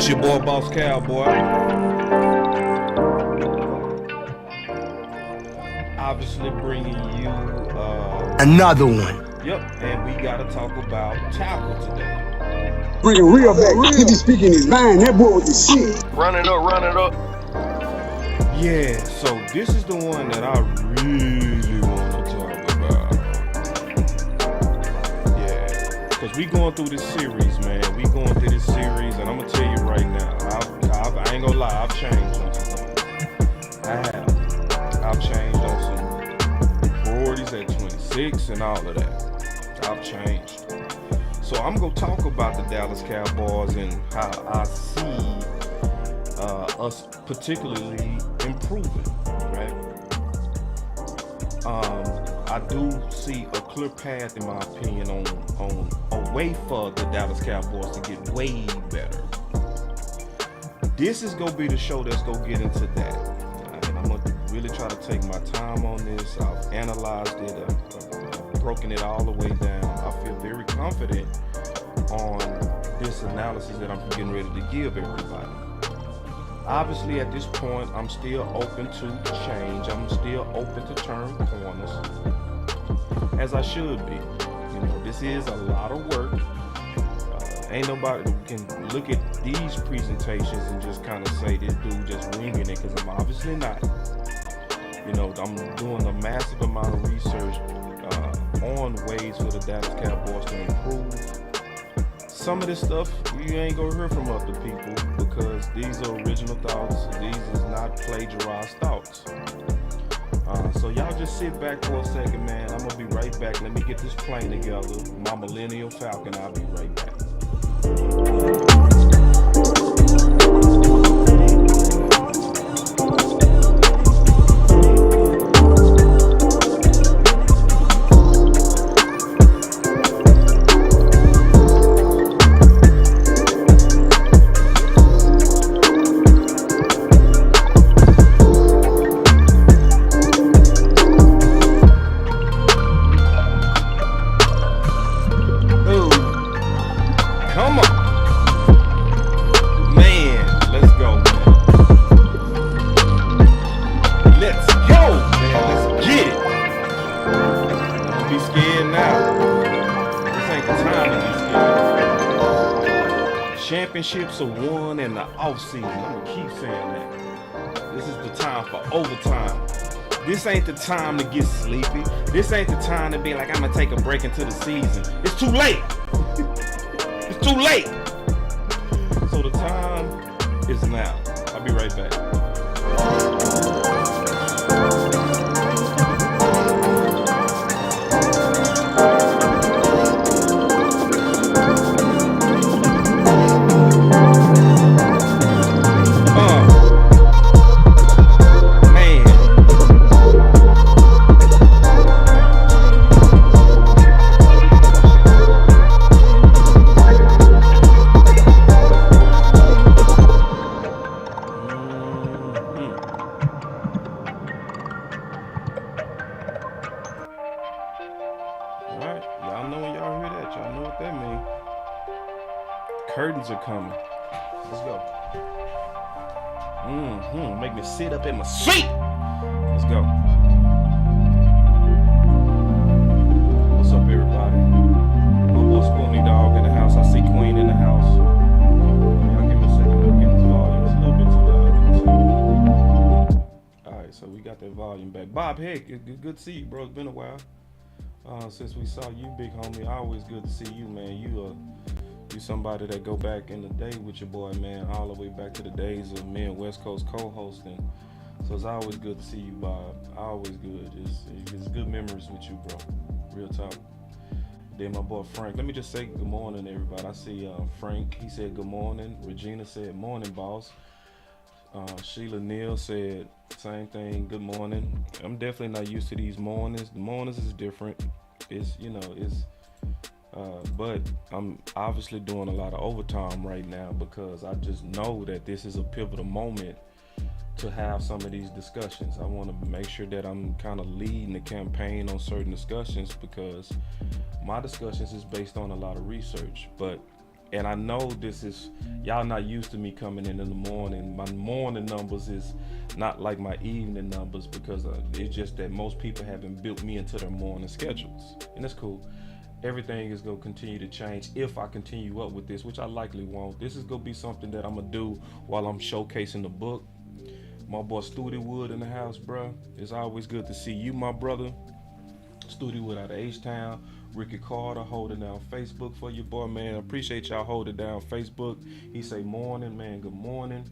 It's your boy, Boss Cowboy. Obviously bringing you another one. Yep, and we gotta talk about tackle today. Bringing real back. He be speaking his mind. That boy with the shit. Run it up. Yeah, so this is the one that I really want to talk about. Yeah, because we going through this series, man. We going through this series, and I'm gonna tell you right now, I ain't gonna lie, I've changed on some things. I have. I've changed on some priorities at 26 and all of that. I've changed. So I'm gonna talk about the Dallas Cowboys and how I see us particularly improving, right? I do see a clear path, in my opinion, on a way for the Dallas Cowboys to get way better. This is gonna be the show that's gonna get into that, and I'm gonna really try to take my time on this. I've analyzed it, I've broken it all the way down. I feel very confident on this analysis that I'm getting ready to give everybody. Obviously, at this point, I'm still open to change. I'm still open to turn corners, as I should be. You know, this is a lot of work. Ain't nobody can look at these presentations and just kind of say this dude just winging it, because I'm obviously not. You know, I'm doing a massive amount of research on ways for the Dallas Cowboys to improve. Some of this stuff you ain't gonna hear from other people because these are original thoughts. These is not plagiarized thoughts. So y'all just sit back for a second, man. I'm gonna be right back. Let me get this plane together. My Millennial Falcon. I'll be right back. Championships are won in the offseason. I'm gonna keep saying that. This is the time for overtime. This ain't the time to get sleepy. This ain't the time to be like, I'm gonna take a break into the season. It's too late. It's too late. So the time is now. I'll be right back. Curtains are coming. Let's go. Make me sit up in my seat. Let's go. What's up, everybody? My boy Spoony Dog in the house. I see Queen in the house. Y'all give me a second to get this volume. It's a little bit too loud. Alright, so we got that volume back. Bob, hey, good to see you, bro. It's been a while since we saw you, big homie. Always good to see you, man. You somebody that go back in the day with your boy, man, all the way back to the days of me and West Coast co-hosting. So it's always good to see you, Bob. Always good. It's good memories with you, bro. Real talk. Then my boy Frank. Let me just say good morning, everybody. I see Frank. He said good morning. Regina said morning, boss. Sheila Neal said same thing. Good morning. I'm definitely not used to these mornings. The mornings is different. But I'm obviously doing a lot of overtime right now because I just know that this is a pivotal moment to have some of these discussions. I want to make sure that I'm kind of leading the campaign on certain discussions because my discussions is based on a lot of research. But And I know this is, y'all not used to me coming in the morning. My morning numbers is not like my evening numbers because it's just that most people haven't built me into their morning schedules. And that's cool. Everything is going to continue to change if I continue up with this, which I likely won't. This is going to be something that I'm going to do while I'm showcasing the book. My boy Studi Wood in the house, bro. It's always good to see you, my brother. Studi Wood out of H-Town. Ricky Carter holding down Facebook for you, boy, man. I appreciate y'all holding down Facebook. He say morning, man. Good morning.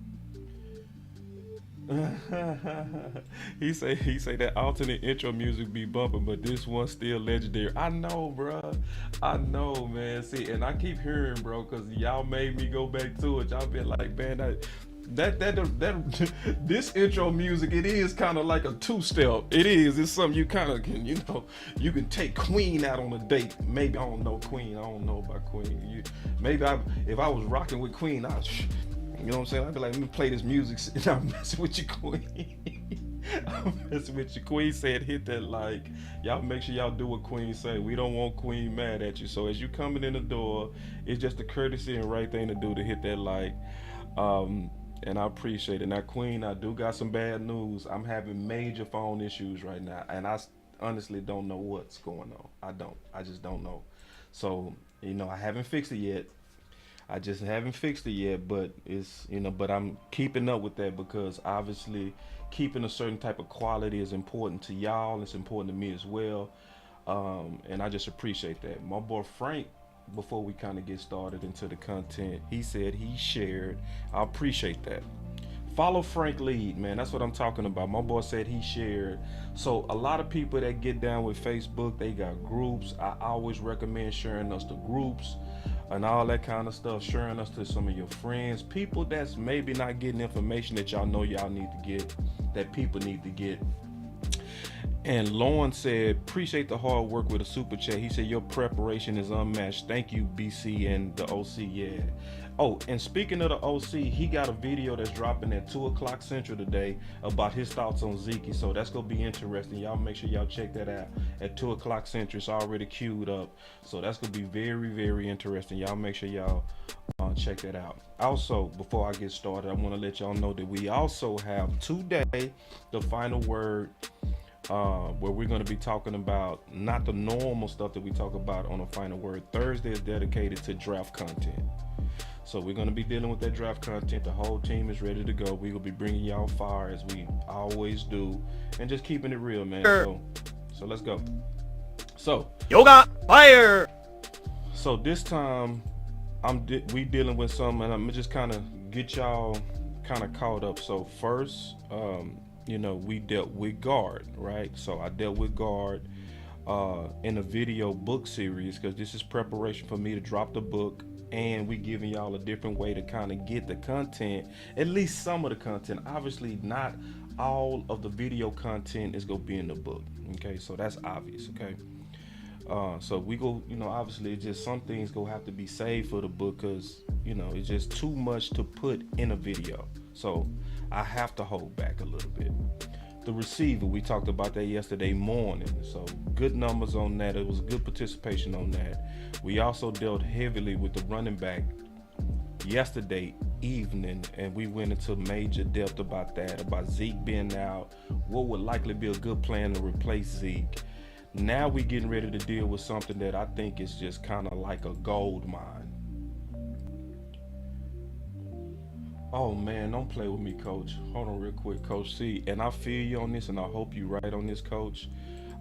he say that alternate intro music be bumping, but this one's still legendary. I know, bro. I know, man. See, and I keep hearing, bro, because y'all made me go back to it. Y'all been like, man, that this intro music, it is kind of like a two-step. It's something you kind of can, you can take Queen out on a date. Maybe, I don't know Queen. I don't know about Queen. If I was rocking with Queen, you know what I'm saying? I'd be like, let me play this music and I'm messing with your Queen. I'm messing with your Queen. Said hit that like. Y'all make sure y'all do what Queen say. We don't want Queen mad at you. So as you coming in the door, it's just a courtesy and right thing to do to hit that like. And I appreciate it. Now, Queen, I do got some bad news. I'm having major phone issues right now. And I honestly don't know what's going on. I just don't know. So, I haven't fixed it yet. But it's, but I'm keeping up with that because obviously keeping a certain type of quality is important to y'all. It's important to me as well. And I just appreciate that. My boy Frank, before we kind of get started into the content, he said he shared. I appreciate that. Follow Frank Lead, man. That's what I'm talking about. My boy said he shared. So a lot of people that get down with Facebook, they got groups. I always recommend sharing us to groups and all that kind of stuff, sharing us to some of your friends, people that's maybe not getting information that y'all know y'all need to get, that people need to get. And Lauren said, appreciate the hard work with a super chat. He said, your preparation is unmatched. Thank you, BC and the OC. Yeah. Oh, and speaking of the OC, he got a video that's dropping at 2 o'clock Central today about his thoughts on Zeke. So that's going to be interesting. Y'all make sure y'all check that out at 2 o'clock Central. It's already queued up. So that's going to be very, very interesting. Y'all make sure y'all check that out. Also, before I get started, I want to let y'all know that we also have today the final word, where we're going to be talking about not the normal stuff that we talk about on a final word. Thursday is dedicated to draft content. So we're going to be dealing with that draft content. The whole team is ready to go. We will be bringing y'all fire as we always do and just keeping it real, man. So let's go. So Yoga fire. So this time we dealing with something, and I'm just kind of get y'all kind of caught up. So first, we dealt with guard, right? So I dealt with guard in a video book series because this is preparation for me to drop the book, and we giving y'all a different way to kind of get the content, at least some of the content. Obviously, not all of the video content is gonna be in the book. Okay, so that's obvious. Okay. So we go, obviously it's just some things gonna have to be saved for the book because, it's just too much to put in a video. So I have to hold back a little bit. The receiver, we talked about that yesterday morning. So good numbers on that. It was good participation on that. We also dealt heavily with the running back yesterday evening, and we went into major depth about that, about Zeke being out, what would likely be a good plan to replace Zeke. Now we getting ready to deal with something that I think is just kind of like a gold mine. Oh man, don't play with me, Coach. Hold on real quick, Coach C. And I feel you on this, and I hope you right on this, Coach.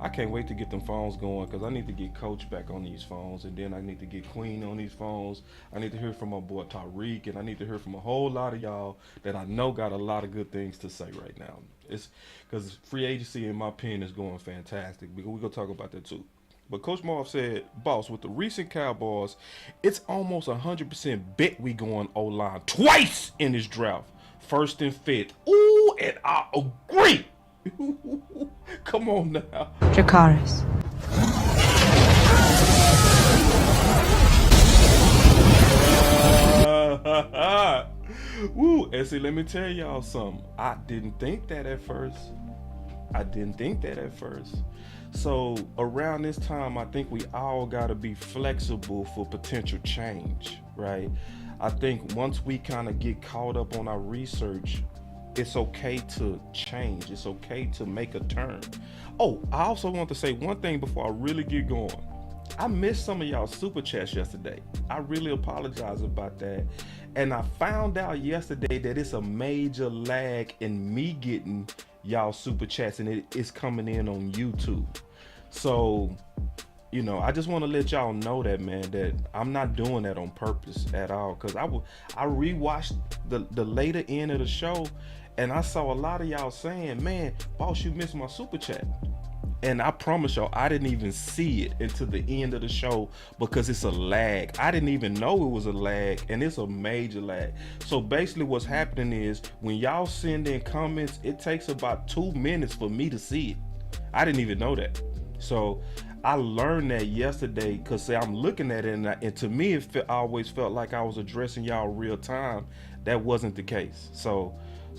I can't wait to get them phones going because I need to get Coach back on these phones, and then I need to get Queen on these phones. I need to hear from my boy Tariq, and I need to hear from a whole lot of y'all that I know got a lot of good things to say right now. It's because free agency, in my opinion, is going fantastic. We're going to talk about that too. But Coach Marv said, boss, with the recent Cowboys, it's almost 100% bet we going O-line twice in this draft. First and fifth. Ooh, and I agree. Come on now. Dracarys. Woo, and see, let me tell y'all something. I didn't think that at first. So around this time, I think we all got to be flexible for potential change, right? I think once we kind of get caught up on our research, it's okay to change. It's okay to make a turn. Oh, I also want to say one thing before I really get going. I missed some of y'all super chats yesterday. I really apologize about that. And I found out yesterday that it's a major lag in me getting y'all super chats, and it is coming in on YouTube. So, I just want to let y'all know that, man, that I'm not doing that on purpose at all. Cause I rewatched the later end of the show, and I saw a lot of y'all saying, "Man, boss, you missed my super chat." And I promise y'all, I didn't even see it until the end of the show because it's a lag. I didn't even know it was a lag, and it's a major lag. So basically what's happening is when y'all send in comments, it takes about 2 minutes for me to see it. I didn't even know that. So I learned that yesterday because I'm looking at it, and to me, I always felt like I was addressing y'all real time. That wasn't the case. So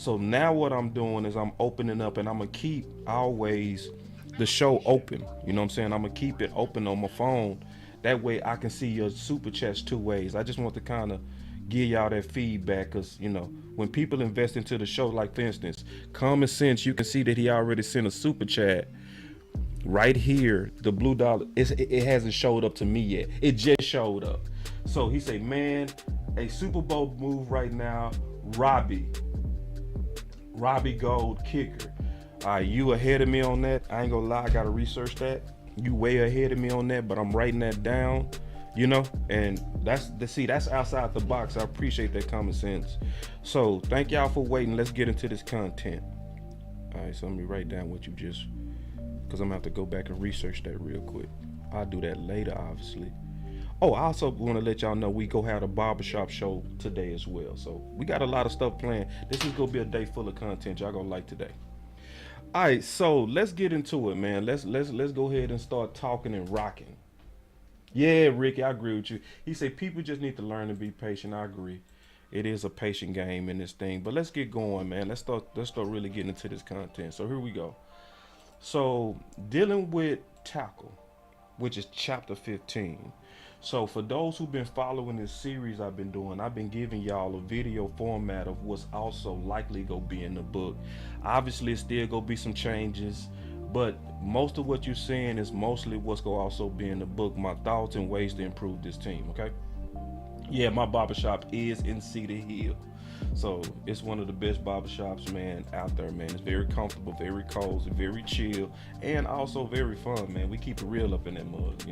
now what I'm doing is I'm opening up, and I'm going to keep always the show open. You know what I'm saying? I'm gonna keep it open on my phone. That way I can see your super chats 2 ways. I just want to kind of give y'all that feedback, because when people invest into the show, like for instance, Common Sense, you can see that he already sent a super chat right here. The blue dollar, it hasn't showed up to me yet. It just showed up. So he say, "Man, a Super Bowl move right now, Robbie Gold kicker." You ahead of me on that. I ain't gonna lie, I gotta research that. You way ahead of me on that, but I'm writing that down, and that's outside the box. I appreciate that Common Sense. So thank y'all for waiting. Let's get into this content. All right, so let me write down what you just, because I'm gonna have to go back and research that real quick. I'll do that later, obviously. Oh, I also want to let y'all know we go have a barbershop show today as well. So we got a lot of stuff planned. This is gonna be a day full of content y'all gonna like today. All right, so let's get into it, man. Let's go ahead and start talking and rocking. Yeah, Ricky, I agree with you. He said people just need to learn to be patient. I agree. It is a patient game in this thing, but let's get going, man. Let's start really getting into this content. So here we go. So dealing with tackle, which is chapter 15. So for those who've been following this series I've been doing, I've been giving y'all a video format of what's also likely gonna be in the book. Obviously, it's still gonna be some changes, but most of what you're seeing is mostly what's gonna also be in the book, my thoughts and ways to improve this team, okay? Yeah, my barbershop is in Cedar Hill. So it's one of the best barbershops, man, out there, man. It's very comfortable, very cozy, very chill, and also very fun, man. We keep it real up in that mug,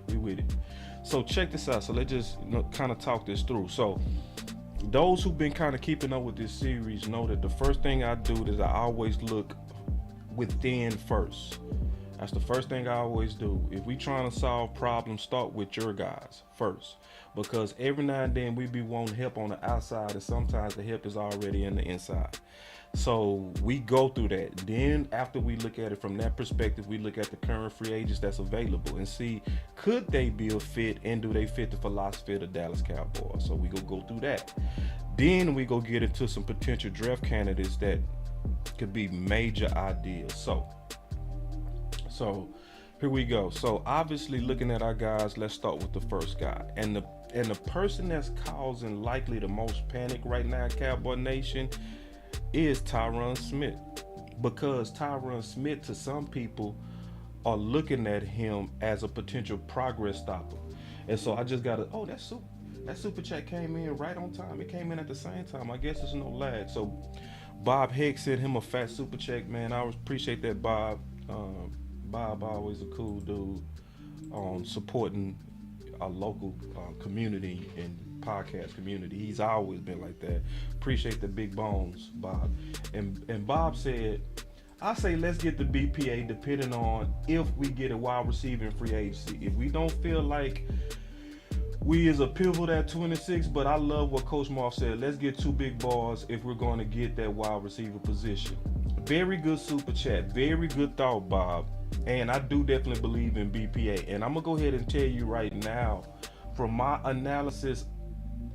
we with it. So check this out. So let's just kind of talk this through. So those who've been kind of keeping up with this series know that the first thing I do is I always look within first. That's the first thing I always do. If we trying to solve problems, start with your guys first. Because every now and then we be wanting help on the outside, and sometimes the help is already in the inside. So we go through that. Then after we look at it from that perspective, we look at the current free agents that's available and see, could they be a fit, and do they fit the philosophy of the Dallas Cowboys? So we go through that. Then we go get into some potential draft candidates that could be major ideas. So here we go. So obviously looking at our guys, let's start with the first guy. And the person that's causing likely the most panic right now in Cowboy Nation is Tyron Smith. Because Tyron Smith, to some people, are looking at him as a potential progress stopper. And so I just got to, that super chat came in right on time. It came in at the same time. I guess there's no lag. So Bob Hicks sent him a fat super check, man. I appreciate that, Bob. Bob always a cool dude on supporting our local community and podcast community. He's always been like that. Appreciate the big bones, Bob. And Bob said, I say let's get the BPA depending on if we get a wide receiver in free agency. If we don't feel like we is a pivot at 26, but I love what Coach Marv said. Let's get 2 big balls if we're going to get that wide receiver position. Very good super chat. Very good thought, Bob. And I do definitely believe in BPA. And I'm going to go ahead and tell you right now, from my analysis,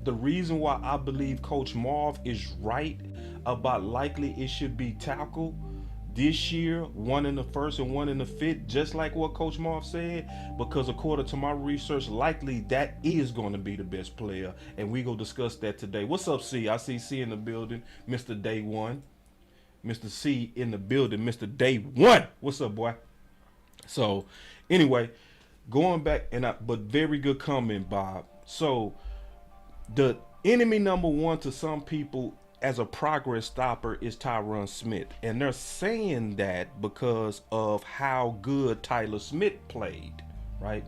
the reason why I believe Coach Marv is right about likely it should be tackle, this year, one in the first and one in the fifth, just like what Coach Marv said, because according to my research, likely that is going to be the best player, and we go discuss that today. What's up, C? I see C in the building, Mr. Day One, Mr. C in the building, Mr. Day One. What's up, boy? So, anyway, going back but very good comment, Bob. So, the enemy number one to some people as a progress stopper is Tyron Smith. And they're saying that because of how good Tyler Smith played, right?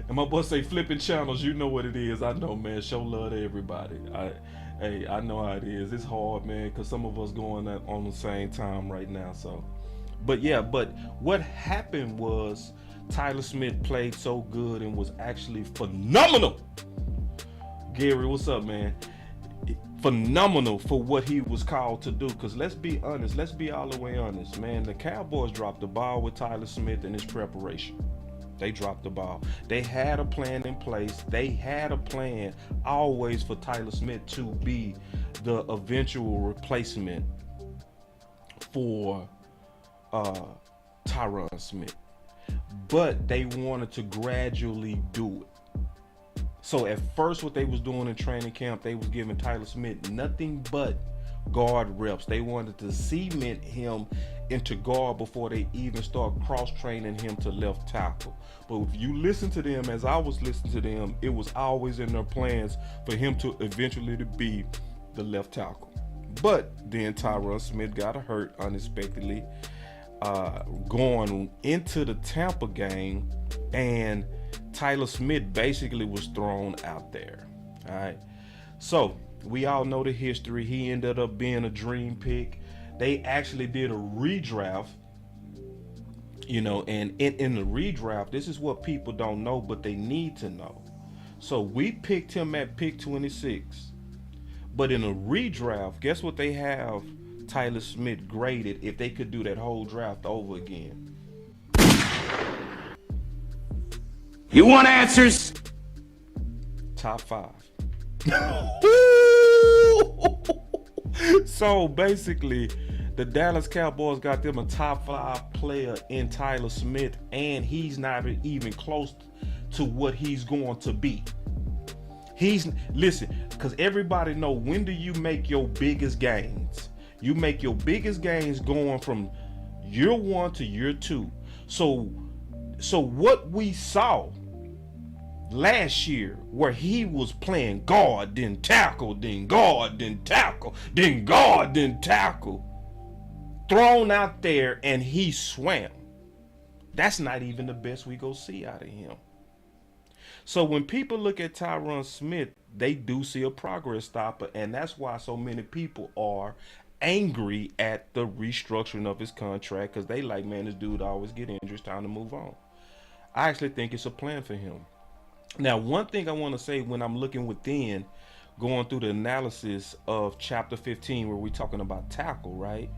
And my boy say flipping channels, you know what it is. I know, man. Show love to everybody. I know how it is. It's hard, man, because some of us going on the same time right now. So, but what happened was Tyler Smith played so good and was actually phenomenal. Gary, what's up, man? Phenomenal for what he was called to do. Because let's be honest, let's be all the way honest, man. The Cowboys dropped the ball with Tyler Smith in his preparation. They dropped the ball. They had a plan in place. They had a plan always for Tyler Smith to be the eventual replacement for Tyron Smith. But they wanted to gradually do it. So at first, what they was doing in training camp, they was giving Tyler Smith nothing but guard reps. They wanted to cement him into guard before they even start cross-training him to left tackle. But if you listen to them, as I was listening to them, it was always in their plans for him to eventually to be the left tackle. But then Tyron Smith got hurt unexpectedly going into the Tampa game, and Tyler Smith basically was thrown out there. All right. So we all know the history. He ended up being a dream pick. They actually did a redraft, and in the redraft, this is what people don't know, but they need to know. So we picked him at pick 26. But in a redraft, guess what they have Tyler Smith graded if they could do that whole draft over again? You want answers? Top 5. So basically, the Dallas Cowboys got them a top 5 player in Tyler Smith, and he's not even close to what he's going to be. Listen, because everybody know, when do you make your biggest gains? You make your biggest gains going from year 1 to year 2. So what we saw last year, where he was playing guard, then tackle, then guard, then tackle, then guard, then tackle, thrown out there, and he swam. That's not even the best we go see out of him. So when people look at Tyron Smith, they do see a progress stopper, and that's why so many people are angry at the restructuring of his contract, because they like, man, this dude always get injured, it's time to move on. I actually think it's a plan for him. Now, one thing I want to say when I'm looking within, going through the analysis of chapter 15, where we're talking about tackle, right?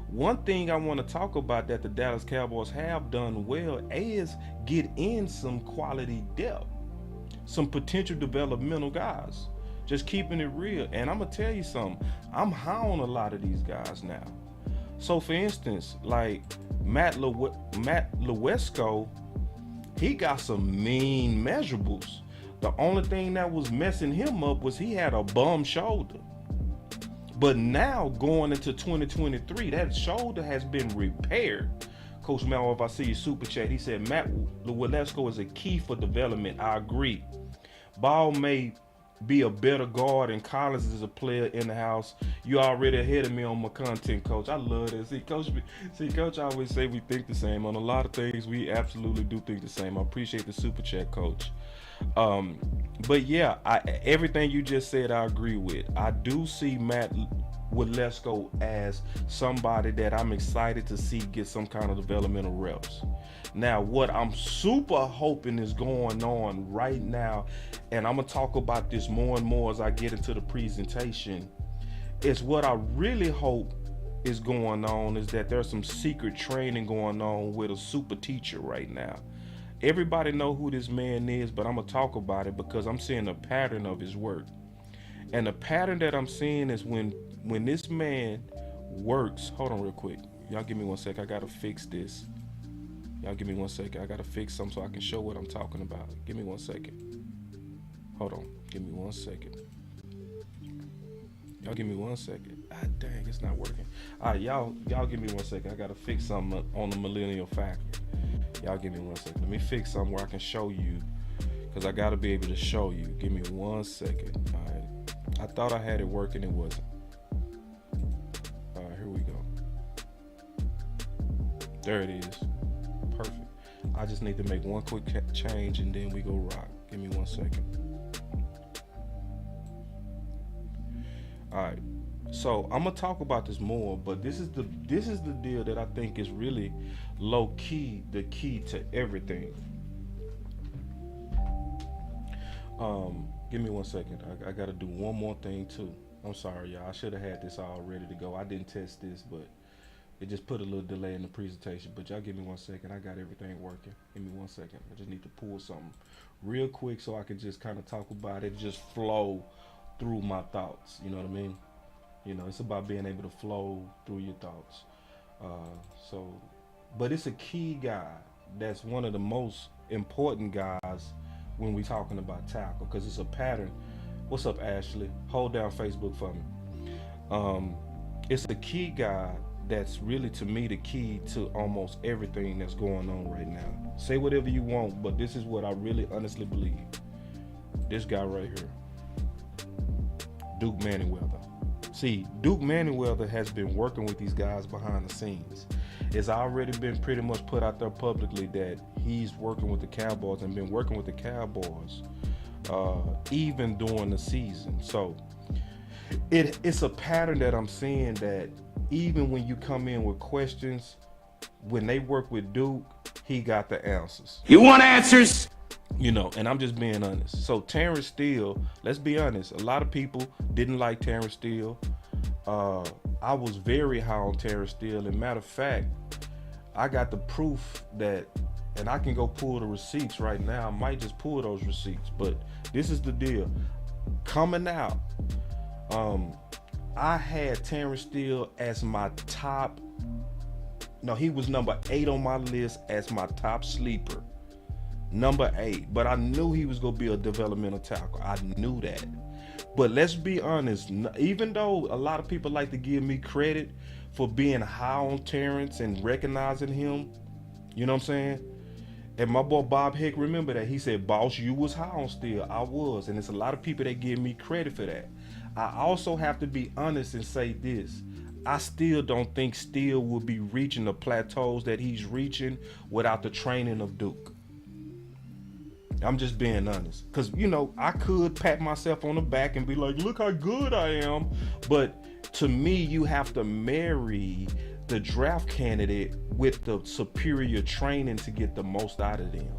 One thing I want to talk about that the Dallas Cowboys have done well is get in some quality depth, some potential developmental guys. Just keeping it real. And I'm going to tell you something. I'm high on a lot of these guys now. So, for instance, like Matt Lewesko, he got some mean measurables. The only thing that was messing him up was he had a bum shoulder. But now going into 2023, that shoulder has been repaired. Coach Mel, if I see your super chat, he said Matt Lewesko is a key for development. I agree. Ball may be a better guard, and Collins is a player in the house. You already ahead of me on my content, Coach. I love that. Coach, I always say we think the same. On a lot of things, we absolutely do think the same. I appreciate the super chat, Coach. But yeah, everything you just said, I agree with. I do see Matt Lewesko as somebody that I'm excited to see get some kind of developmental reps. Now, what I'm super hoping is going on right now, and I'm going to talk about this more and more as I get into the presentation, is what I really hope is going on is that there's some secret training going on with a super teacher right now. Everybody know who this man is, but I'm going to talk about it because I'm seeing a pattern of his work. And the pattern that I'm seeing is when this man works, hold on real quick. Y'all give me 1 second. I gotta fix this. Y'all give me 1 second. I gotta fix something so I can show what I'm talking about. Give me 1 second. Hold on. Give me 1 second. Y'all give me 1 second. Ah, dang, it's not working. All right, y'all give me 1 second. I gotta fix something on the Millennial Factor. Y'all give me 1 second. Let me fix something where I can show you, because I gotta be able to show you. Give me 1 second. All right. I thought I had it working. It wasn't. All right, here we go. There it is. Perfect. I just need to make one quick change and then we go rock. Give me 1 second. All right. So I'm gonna talk about this more, but this is the deal that I think is really low key, the key to everything. Give me 1 second. I gotta do one more thing too. I'm sorry, y'all. I should have had this all ready to go. I didn't test this, but it just put a little delay in the presentation. But y'all give me 1 second. I got everything working. Give me 1 second. I just need to pull something real quick so I can just kind of talk about it, just flow through my thoughts. You know what I mean? You know, it's about being able to flow through your thoughts. But it's a key guy that's one of the most important guys when we talking about tackle, because it's a pattern. What's up, Ashley? Hold down Facebook for me. It's a key guy that's really, to me, the key to almost everything that's going on right now. Say whatever you want, but this is what I really honestly believe. This guy right here, Duke Manyweather. See, Duke Manyweather has been working with these guys behind the scenes. It's already been pretty much put out there publicly that he's working with the Cowboys and been working with the Cowboys even during the season. So it's a pattern that I'm seeing, that even when you come in with questions, when they work with Duke, he got the answers. You want answers? You know, and I'm just being honest. So Terrence Steele, let's be honest, a lot of people didn't like Terrence Steele. I was very high on Terrence Steele, and matter of fact, I got the proof that, and I can go pull the receipts right now. I might just pull those receipts, but this is the deal. Coming out, I had Terrence Steele as my top, no, he was number 8 on my list as my top sleeper. Number 8, but I knew he was gonna be a developmental tackle. I knew that. But let's be honest, even though a lot of people like to give me credit for being high on Terrence and recognizing him, you know what I'm saying? And my boy Bob Heck, remember that. He said, "Boss, you was high on Steele." I was, and it's a lot of people that give me credit for that. I also have to be honest and say this. I still don't think Steele will be reaching the plateaus that he's reaching without the training of Duke. I'm just being honest, because, you know, I could pat myself on the back and be like, look how good I am. But to me, you have to marry the draft candidate with the superior training to get the most out of them.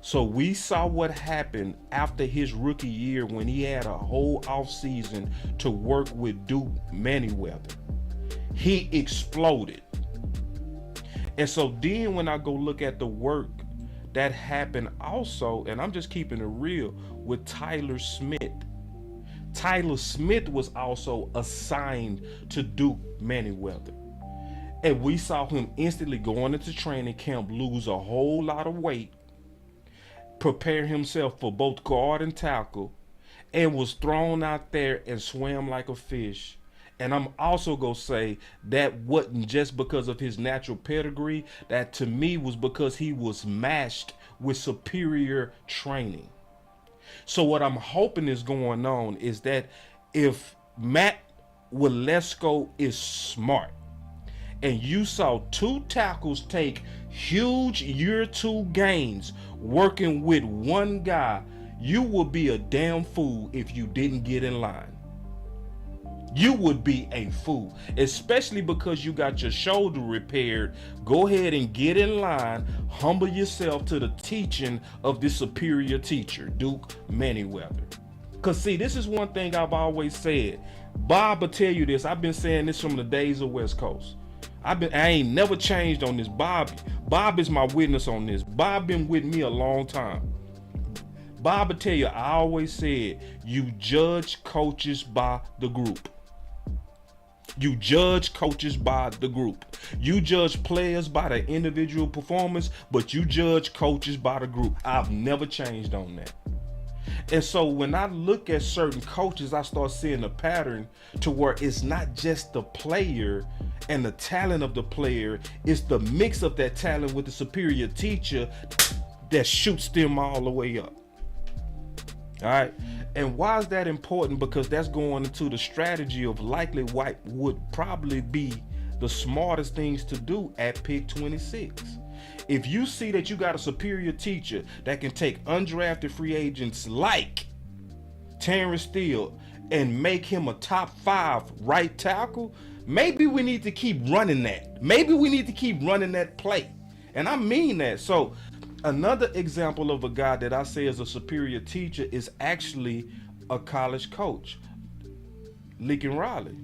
So we saw what happened after his rookie year when he had a whole offseason to work with Duke Manyweather. He exploded. And so then when I go look at the work that happened also, and I'm just keeping it real, with Tyler Smith. Tyler Smith was also assigned to Duke Manyweather. And we saw him instantly going into training camp, lose a whole lot of weight, prepare himself for both guard and tackle, and was thrown out there and swam like a fish. And I'm also going to say that wasn't just because of his natural pedigree. That to me was because he was matched with superior training. So what I'm hoping is going on is that if Matt Waletzko is smart, and you saw 2 tackles take huge year 2 gains working with one guy, you would be a damn fool if you didn't get in line. You would be a fool, especially because you got your shoulder repaired. Go ahead and get in line. Humble yourself to the teaching of this superior teacher, Duke Manyweather. Because see, this is one thing I've always said. Bob will tell you this. I've been saying this from the days of West Coast. I ain't never changed on this. Bob is my witness on this. Bob been with me a long time. Bob will tell you, I always said, you judge coaches by the group. You judge coaches by the group. You judge players by their individual performance, but you judge coaches by the group. I've never changed on that. And so when I look at certain coaches, I start seeing a pattern to where it's not just the player and the talent of the player, it's the mix of that talent with the superior teacher that shoots them all the way up. All right. And why is that important? Because that's going into the strategy of likely what would probably be the smartest things to do at pick 26. If you see that you got a superior teacher that can take undrafted free agents like Terrence Steele and make him a top 5 right tackle, maybe we need to keep running that. Maybe we need to keep running that play. And I mean that. So another example of a guy that I say is a superior teacher is actually a college coach, Lincoln Riley,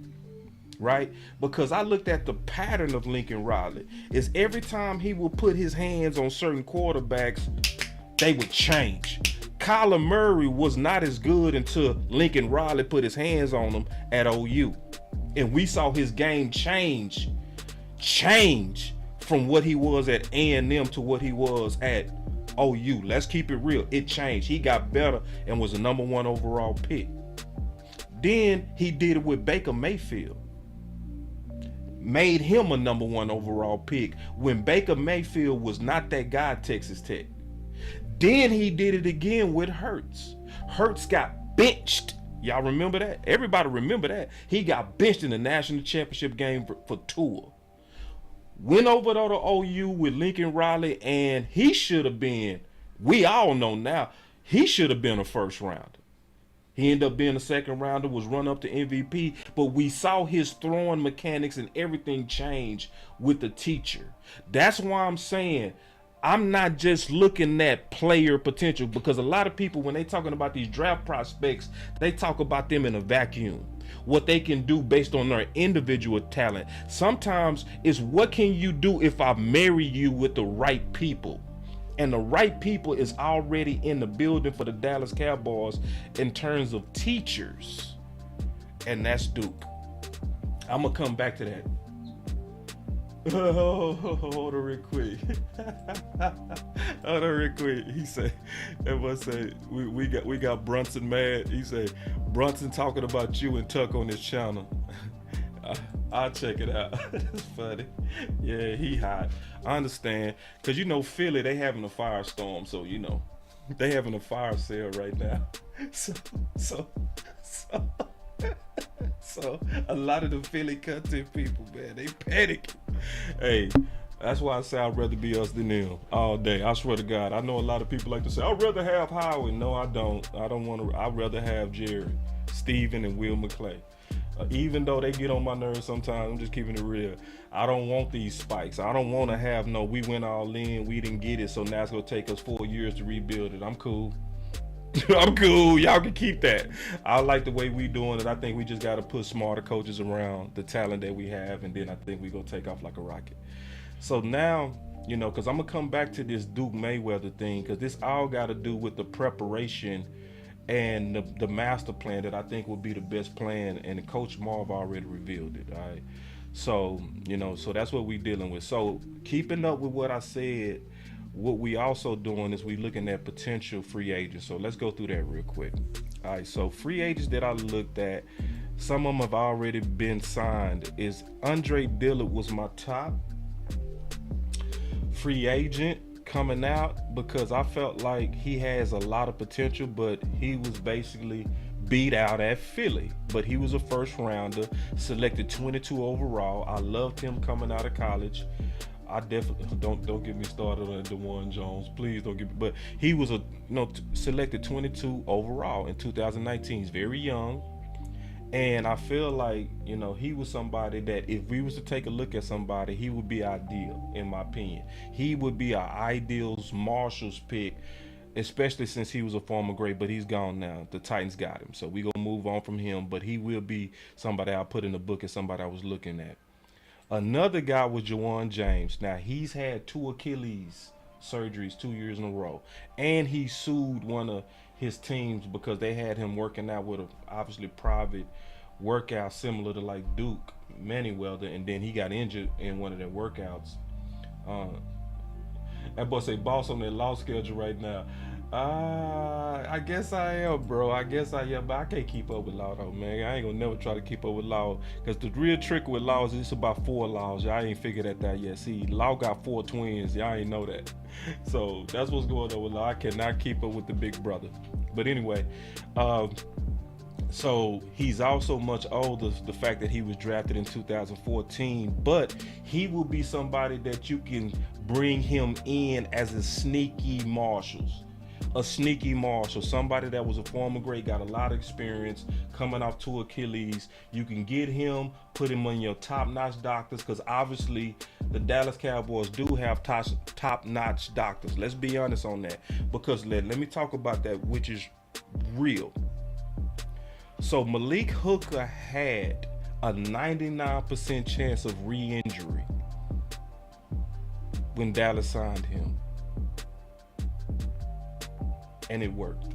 right? Because I looked at the pattern of Lincoln Riley is every time he would put his hands on certain quarterbacks, they would change. Kyler Murray was not as good until Lincoln Riley put his hands on him at OU. And we saw his game change from what he was at A&M to what he was at OU. Let's keep it real. It changed. He got better and was the number 1 overall pick. Then he did it with Baker Mayfield. Made him a number 1 overall pick when Baker Mayfield was not that guy at Texas Tech. Then he did it again with Hurts. Hurts got benched. Y'all remember that? Everybody remember that. He got benched in the national championship game for Tua. Went over to the OU with Lincoln Riley, and he should have been, we all know now, he should have been a first rounder. He ended up being a second rounder, was run up to MVP, but we saw his throwing mechanics and everything change with the teacher. That's why I'm saying I'm not just looking at player potential, because a lot of people, when they talking about these draft prospects, they talk about them in a vacuum. What they can do based on their individual talent. Sometimes it's what can you do if I marry you with the right people? And the right people is already in the building for the Dallas Cowboys in terms of teachers. And that's Duke. I'm going to come back to that. Hold on real quick. Hold on real quick. He said, everyone say, we got Brunson mad. He said, Brunson talking about you and Tuck on his channel. I'll check it out. That's funny. Yeah, he hot. I understand. Because, Philly, they having a firestorm. So, they having a fire sale right now. So a lot of the Philly content people, man, they panic. Hey, that's why I say I'd rather be us than them all day. I swear to God. I know a lot of people like to say, I'd rather have Howard. No, I don't. I don't want to. I'd rather have Jerry, Steven, and Will McClay. Even though they get on my nerves sometimes, I'm just keeping it real. I don't want these spikes. I don't want to have we went all in, we didn't get it, so now it's going to take us 4 years to rebuild it. I'm cool. I'm cool. Y'all can keep that. I like the way we doing it. I think we just got to put smarter coaches around the talent that we have, and then I think we going to take off like a rocket. So now, because I'm going to come back to this Duke Mayweather thing, because this all got to do with the preparation and the master plan that I think will be the best plan, and Coach Marv already revealed it. All right. So, so that's what we dealing with. So keeping up with what I said, what we also doing is we looking at potential free agents. So let's go through that real quick. All right, so free agents that I looked at, some of them have already been signed. Is Andre Dillard was my top free agent coming out, because I felt like he has a lot of potential, but he was basically beat out at Philly. But he was a first rounder, selected 22 overall. I loved him coming out of college. I definitely don't get me started on DeJuan Jones. Please don't get me. But he was selected 22 overall in 2019. He's very young, and I feel like he was somebody that if we was to take a look at somebody, he would be ideal in my opinion. He would be our ideal Marshall's pick, especially since he was a former great. But he's gone now. The Titans got him, so we gonna move on from him. But he will be somebody I'll put in the book as somebody I was looking at. Another guy was Jawan James. Now, he's had 2 Achilles surgeries 2 years in a row. And he sued one of his teams because they had him working out with a obviously private workout similar to like Duke. Welder, and then he got injured in one of their workouts. That boy say, boss, on that law schedule right now. I guess I am, bro. I guess I am, but I can't keep up with law though, man. I ain't gonna never try to keep up with law, because the real trick with law is it's about 4 laws. Y'all ain't figured that out yet. See, law got 4 twins. Y'all ain't know that. So that's what's going on with law. I cannot keep up with the big brother. But anyway, so he's also much older, the fact that he was drafted in 2014, but he will be somebody that you can bring him in as a sneaky marshals. A sneaky marshal, somebody that was a former great, got a lot of experience coming off 2 Achilles. You can get him, put him on your top-notch doctors, because obviously the Dallas Cowboys do have top-notch doctors. Let's be honest on that, because let me talk about that, which is real. So Malik Hooker had a 99% chance of re-injury when Dallas signed him. And it worked.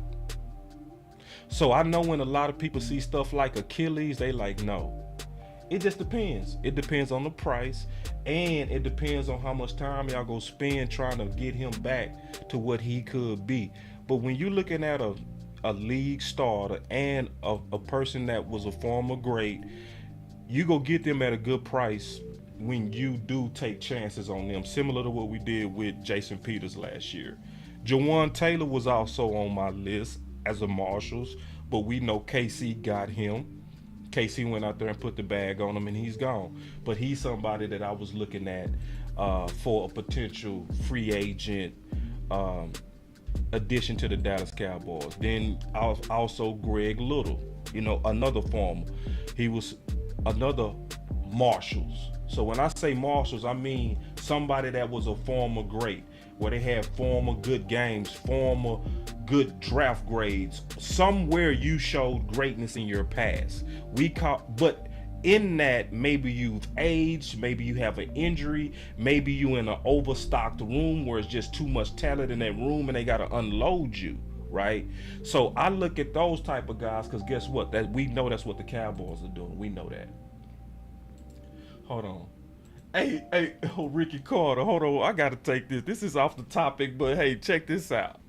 So I know when a lot of people see stuff like Achilles, they like, no. It just depends. It depends on the price, and it depends on how much time y'all go spend trying to get him back to what he could be. But when you're looking at a league starter and a person that was a former great, you go get them at a good price when you do take chances on them, similar to what we did with Jason Peters last year. Jawan Taylor was also on my list as a Marshals, but we know KC got him. KC went out there and put the bag on him, and he's gone. But he's somebody that I was looking at for a potential free agent addition to the Dallas Cowboys. Then also Greg Little, another former. He was another Marshals. So when I say Marshals, I mean somebody that was a former great, where they had former good games, former good draft grades. Somewhere you showed greatness in your past. But in that, maybe you've aged, maybe you have an injury, maybe you in an overstocked room where it's just too much talent in that room and they got to unload you, right? So I look at those type of guys, because guess what? That we know that's what the Cowboys are doing. We know that. Hold on. Hey, Ricky Carter, hold on. I gotta take this. This is off the topic, but hey, check this out.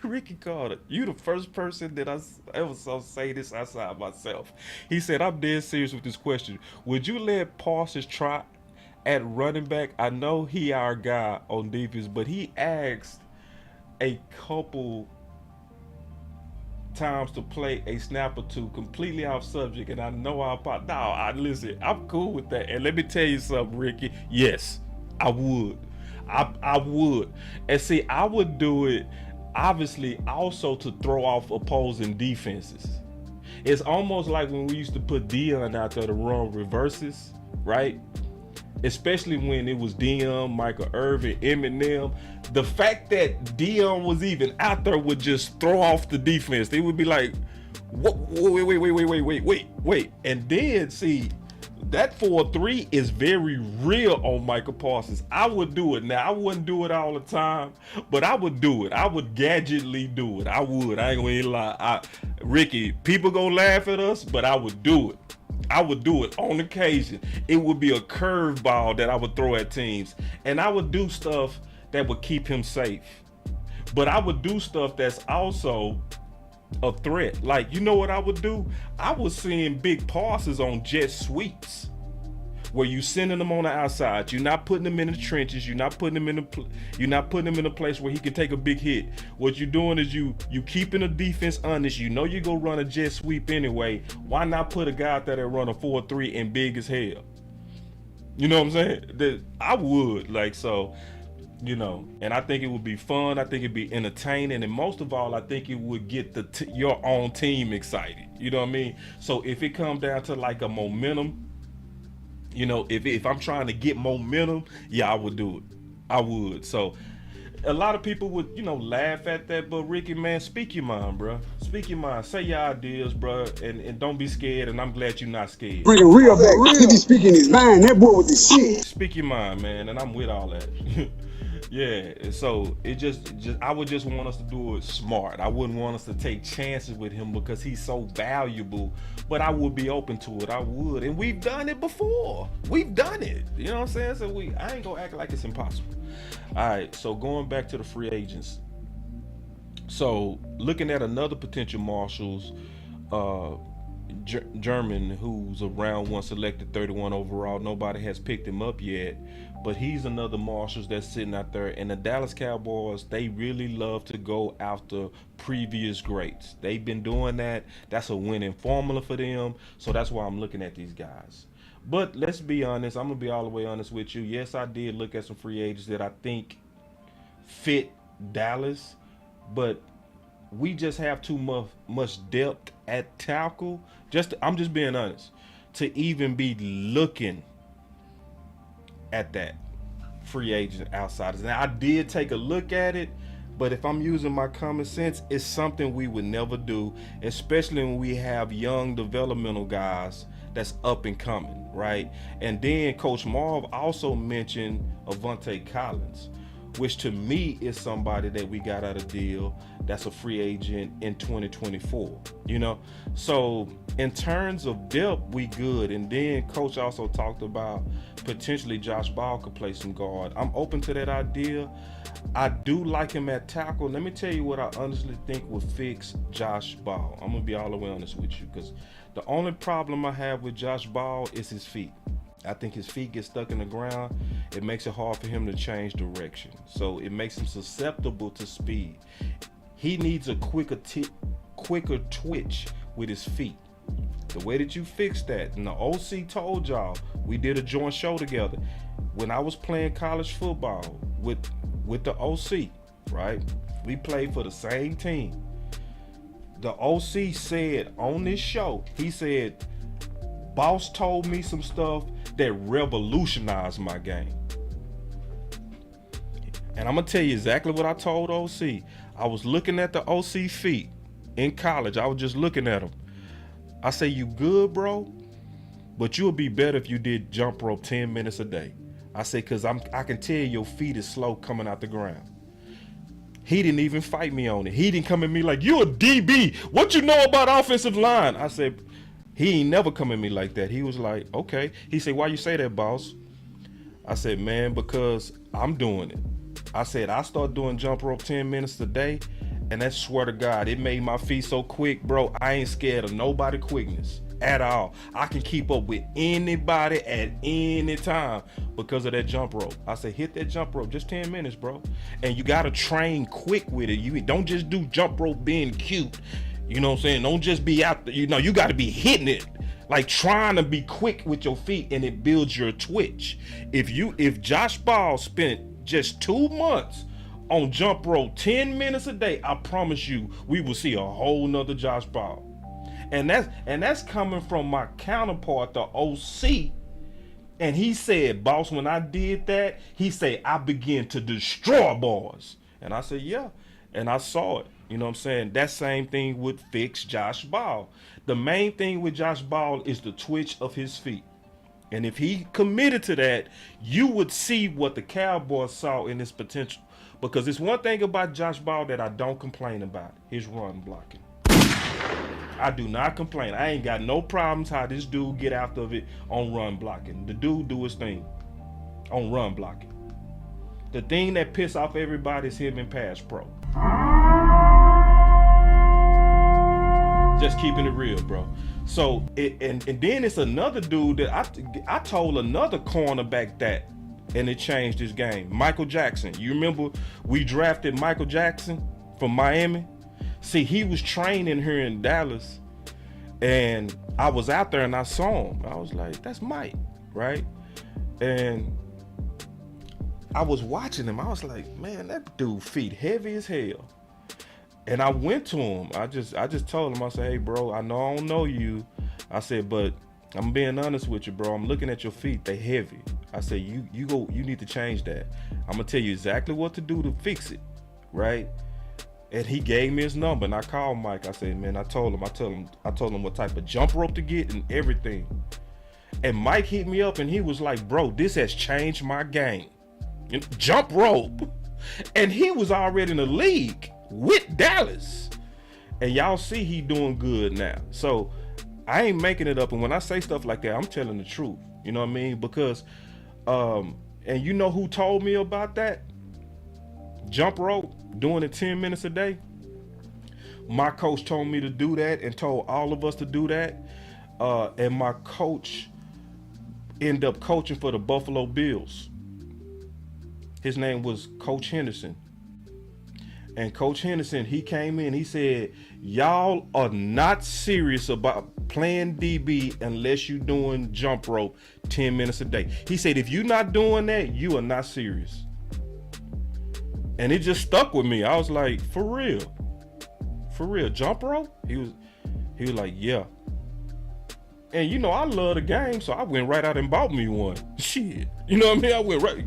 Ricky Carter, you the first person that I ever saw say this outside myself. He said, I'm dead serious with this question. Would you let Parsons try at running back? I know he our guy on defense, but he asked a couple times to play a snap or two, completely off subject, and I know listen, I'm cool with that. And let me tell you something, Ricky. Yes, I would. I would. And see, I would do it obviously also to throw off opposing defenses. It's almost like when we used to put Dion out there to run reverses, right? Especially when it was Dion, Michael Irvin, Eminem. The fact that Dion was even out there would just throw off the defense. They would be like, wait. And then see, that 4-3 is very real on Michael Parsons. I would do it. Now, I wouldn't do it all the time, but I would do it. I would gadgetly do it. I would. I ain't gonna lie. Ricky, people gonna laugh at us, but I would do it. I would do it on occasion. It would be a curveball that I would throw at teams. And I would do stuff that would keep him safe. But I would do stuff that's also a threat. Like, you know what I would do? I was seeing big passes on jet sweeps, where you sending them on the outside. You're not putting them in the trenches. You're not putting them in a place where he can take a big hit. What you're doing is you keeping the defense honest. You know you're gonna run a jet sweep anyway. Why not put a guy out there that run a 4-3 and big as hell? You know what I'm saying? That I would, like, so, and I think it would be fun. I think it'd be entertaining, and most of all, I think it would get your own team excited. You know what I mean? So if it comes down to like a momentum, if I'm trying to get momentum, yeah, I would do it. I would. So a lot of people would, laugh at that, but Ricky, man, speak your mind, bro. Speak your mind. Say your ideas, bro, and don't be scared, and I'm glad you're not scared. Bring it real back. He be speaking his mind. That boy with the shit. Speak your mind, man, and I'm with all that. Yeah, so it just I would just want us to do it smart. I wouldn't want us to take chances with him because he's so valuable. But I would be open to it. I would, and we've done it before. We've done it. You know what I'm saying? So I ain't gonna act like it's impossible. All right. So going back to the free agents. So looking at another potential Marshalls, German, who's a round one selected, 31 overall. Nobody has picked him up yet, but he's another Marshalls that's sitting out there. And the Dallas Cowboys, they really love to go after previous greats. They've been doing that. That's a winning formula for them. So that's why I'm looking at these guys. But let's be honest. I'm gonna be all the way honest with you. Yes, I did look at some free agents that I think fit Dallas, but we just have too much depth at tackle. I'm just being honest, to even be looking at that free agent outsiders. Now I did take a look at it, but if I'm using my common sense, it's something we would never do, especially when we have young developmental guys that's up and coming, right? And then Coach Marv also mentioned Avante Collins, which to me is somebody that we got out of deal that's a free agent in 2024, you know? So in terms of depth, we good. And then Coach also talked about potentially Josh Ball could play some guard. I'm open to that idea. I do like him at tackle. Let me tell you what I honestly think would fix Josh Ball. I'm gonna be all the way honest with you, because the only problem I have with Josh Ball is his feet. I think his feet get stuck in the ground. It makes it hard for him to change direction. So it makes him susceptible to speed. He needs a quicker twitch with his feet. The way that you fix that, and the OC told y'all, we did a joint show together. When I was playing college football with the OC, right? We played for the same team. The OC said on this show, he said, Boss told me some stuff that revolutionized my game. And I'm gonna tell you exactly what I told OC. I was looking at the OC feet in college. I was just looking at them. I say, you good, bro? But you'll be better if you did jump rope 10 minutes a day. I say, cause I can tell your feet is slow coming out the ground. He didn't even fight me on it. He didn't come at me like, you a DB. What you know about offensive line? I said, he ain't never come at me like that. He was like, okay. He said, why you say that, boss? I said, man, because I'm doing it. I said, I start doing jump rope 10 minutes a day, and that, swear to God, it made my feet so quick, bro. I ain't scared of nobody quickness at all. I can keep up with anybody at any time because of that jump rope. I said, hit that jump rope, just 10 minutes, bro. And you got to train quick with it. You don't just do jump rope being cute. You know what I'm saying? Don't just be out there. You know, you got to be hitting it, like trying to be quick with your feet, and it builds your twitch. If Josh Ball spent just 2 months on jump rope 10 minutes a day, I promise you we will see a whole nother Josh Ball. And that's coming from my counterpart, the OC. And he said, boss, when I did that, he said, I began to destroy boys. And I said, yeah. And I saw it. You know what I'm saying? That same thing would fix Josh Ball. The main thing with Josh Ball is the twitch of his feet. And if he committed to that, you would see what the Cowboys saw in his potential. Because it's one thing about Josh Ball that I don't complain about, his run blocking. I do not complain. I ain't got no problems how this dude get after it on run blocking. The dude do his thing on run blocking. The thing that piss off everybody is him in pass pro. Just keeping it real, bro. So, and then it's another dude that I told another cornerback that, and it changed his game. Michael Jackson. You remember we drafted Michael Jackson from Miami? See, he was training here in Dallas, and I was out there and I saw him. I was like, that's Mike, right? And I was watching him. I was like, man, that dude feet heavy as hell. And I went to him. I just told him, I said, hey, bro, I know I don't know you. I said, but I'm being honest with you, bro. I'm looking at your feet. They heavy. I said, you need to change that. I'm going to tell you exactly what to do to fix it, right? And he gave me his number, and I called Mike. I said, man, I told him what type of jump rope to get and everything. And Mike hit me up, and he was like, bro, this has changed my game. Jump rope. And he was already in the league with Dallas. And y'all see he doing good now. So I ain't making it up. And when I say stuff like that, I'm telling the truth. You know what I mean? Because, and you know who told me about that? Jump rope, doing it 10 minutes a day. My coach told me to do that and told all of us to do that. And my coach ended up coaching for the Buffalo Bills. His name was Coach Henderson. And Coach Henderson, he came in, he said, y'all are not serious about playing DB unless you're doing jump rope 10 minutes a day. He said, if you're not doing that, you are not serious. And it just stuck with me. I was like, for real, jump rope? He was like, yeah. And you know, I love the game, so I went right out and bought me one. Shit. You know what I mean? I went right.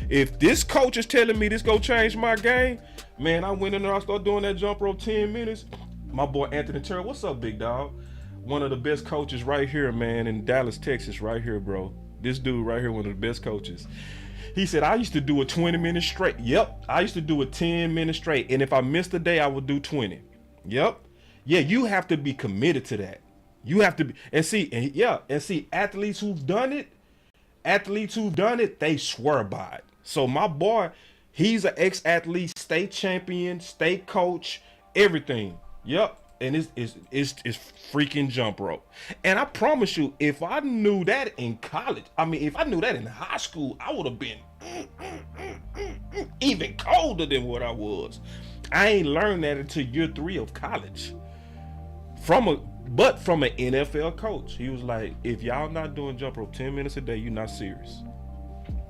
If this coach is telling me this gonna change my game, man, I went in there, I started doing that jump rope 10 minutes. My boy Anthony Terrell, what's up, big dog? One of the best coaches right here, man, in Dallas, Texas, right here, bro. This dude right here, one of the best coaches. He said, I used to do it 20 minutes straight. Yep, I used to do it 10 minutes straight. And if I missed a day, I would do 20. Yep. Yeah, you have to be committed to that. You have to be, and see, athletes who've done it, they swear by it. So my boy, he's an ex-athlete, state champion, state coach, everything. Yep. And it's freaking jump rope. And I promise you, if I knew that in college, if I knew that in high school, I would have been even colder than what I was. I ain't learned that until year 3 of college. From an NFL coach. He was like, if y'all not doing jump rope 10 minutes a day, you're not serious.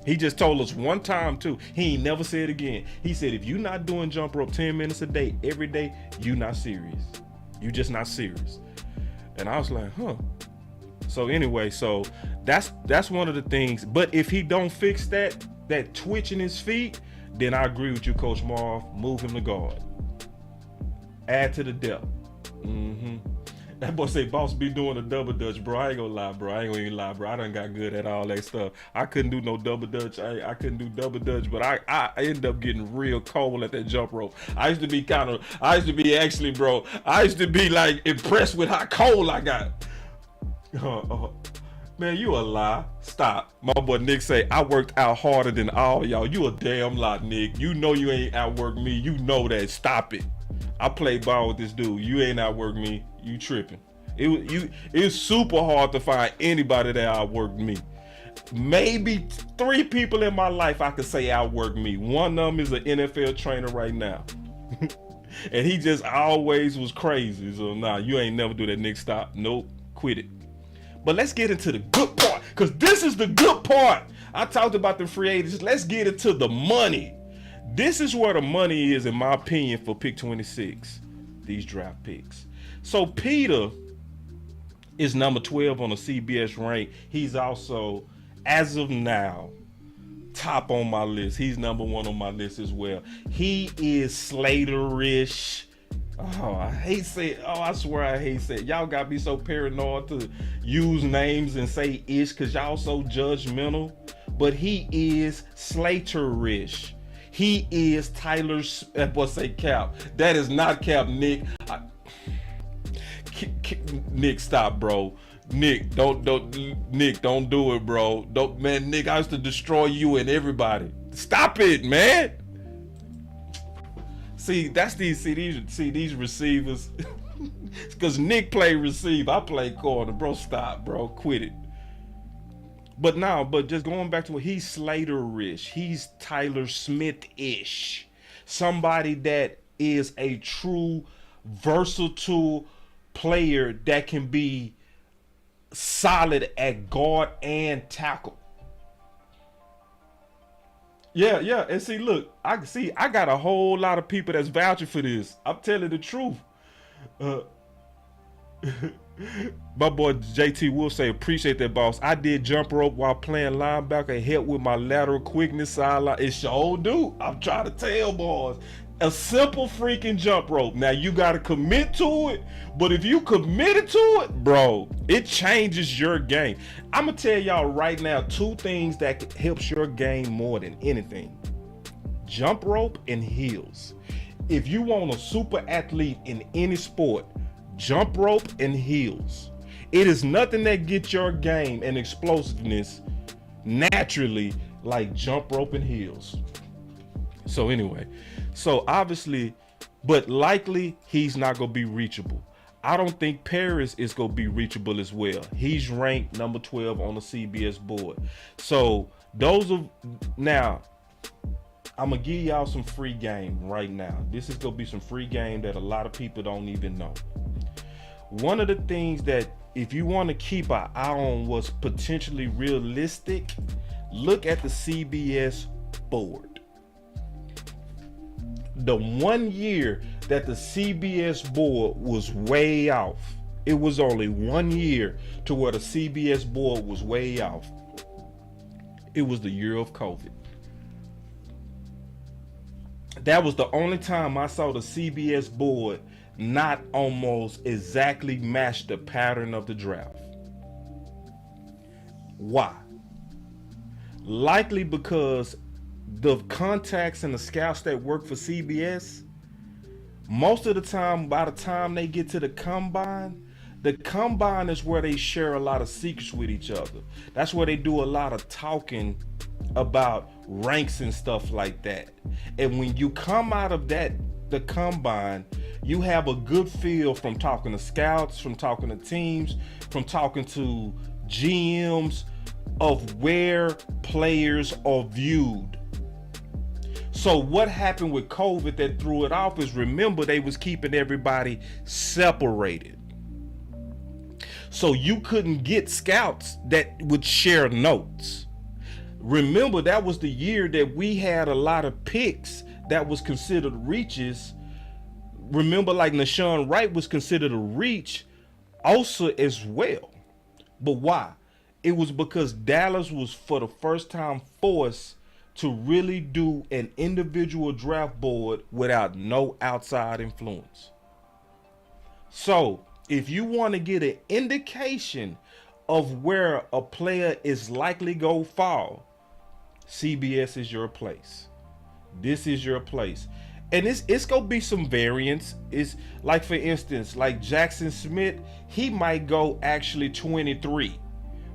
He just told us one time too. He ain't never said it again. He said, if you're not doing jump rope 10 minutes a day, every day, you're not serious. You just not serious. And I was like, huh. So anyway, so that's one of the things. But if he don't fix that twitch in his feet, then I agree with you, Coach Marv. Move him to guard. Add to the depth. That boy say boss be doing a double dutch, bro. I ain't gonna lie, bro. I ain't gonna even lie, bro. I done got good at all that stuff. I couldn't do no double dutch. I couldn't do double dutch, but I ended up getting real cold at that jump rope. I used to be like impressed with how cold I got. Man, you a lie. Stop. My boy Nick say, I worked out harder than all y'all. You a damn lot, Nick. You know you ain't outworked me. You know that. Stop it. I played ball with this dude. You ain't outworked me. You tripping. It's super hard to find anybody that outworked me. Maybe 3 people in my life I could say outworked me. One of them is an NFL trainer right now. And he just always was crazy. So nah, you ain't never do that, Nick. Stop. Nope. Quit it. But let's get into the good part, because this is the good part. I talked about the free agents. Let's get into the money. This is where the money is, in my opinion, for pick 26, these draft picks. So Peter is number 12 on the CBS rank. He's also, as of now, top on my list. He's number 1 on my list as well. He is Slater-ish. I swear I hate saying. Y'all got me so paranoid to use names and say ish because y'all so judgmental. But he is Slater-ish. He is Tyler's, say Cap. That is not Cap, Nick. Nick, stop, bro. Nick, don't do it, bro. Man, Nick, I used to destroy you and everybody. Stop it, man. See, that's these receivers. Because Nick play receive, I play corner, bro. Stop, bro. Quit it. But just going back to what he's Slater-ish. He's Tyler Smith-ish. Somebody that is a true versatile player that can be solid at guard and tackle. Yeah, and see, look, I got a whole lot of people that's vouching for this. I'm telling the truth. My boy JT will say, appreciate that, boss. I did jump rope while playing linebacker, help with my lateral quickness, sideline. It sure do. I'm trying to tell boys. A simple freaking jump rope. Now you gotta commit to it, but if you committed to it, bro, it changes your game. I'm gonna tell y'all right now 2 things that helps your game more than anything. jump rope and heels. If you want a super athlete in any sport, jump rope and heels. It is nothing that gets your game and explosiveness naturally like jump rope and heels. So anyway, so obviously, but likely he's not going to be reachable. I don't think Paris is going to be reachable as well. He's ranked number 12 on the CBS board. So those are, now I'm going to give y'all some free game right now. This is going to be some free game that a lot of people don't even know. One of the things that if you want to keep an eye on what's potentially realistic, look at the CBS board. The 1 year that the CBS board was way off, it was only 1 year to where the CBS board was way off. It was the year of COVID. That was the only time I saw the CBS board not almost exactly match the pattern of the draft. Why? Likely because the contacts and the scouts that work for CBS, most of the time, by the time they get to the combine is where they share a lot of secrets with each other. That's where they do a lot of talking about ranks and stuff like that. And when you come out of that, the combine, you have a good feel from talking to scouts, from talking to teams, from talking to GMs of where players are viewed. So what happened with COVID that threw it off is, remember, they was keeping everybody separated. So you couldn't get scouts that would share notes. Remember, that was the year that we had a lot of picks that was considered reaches. Remember, like Nashawn Wright was considered a reach also as well. But why? It was because Dallas was for the first time forced to really do an individual draft board without no outside influence. So if you want to get an indication of where a player is likely go fall, CBS is your place. This is your place. And it's gonna be some variance. It's like, for instance, like Jackson Smith, he might go actually 23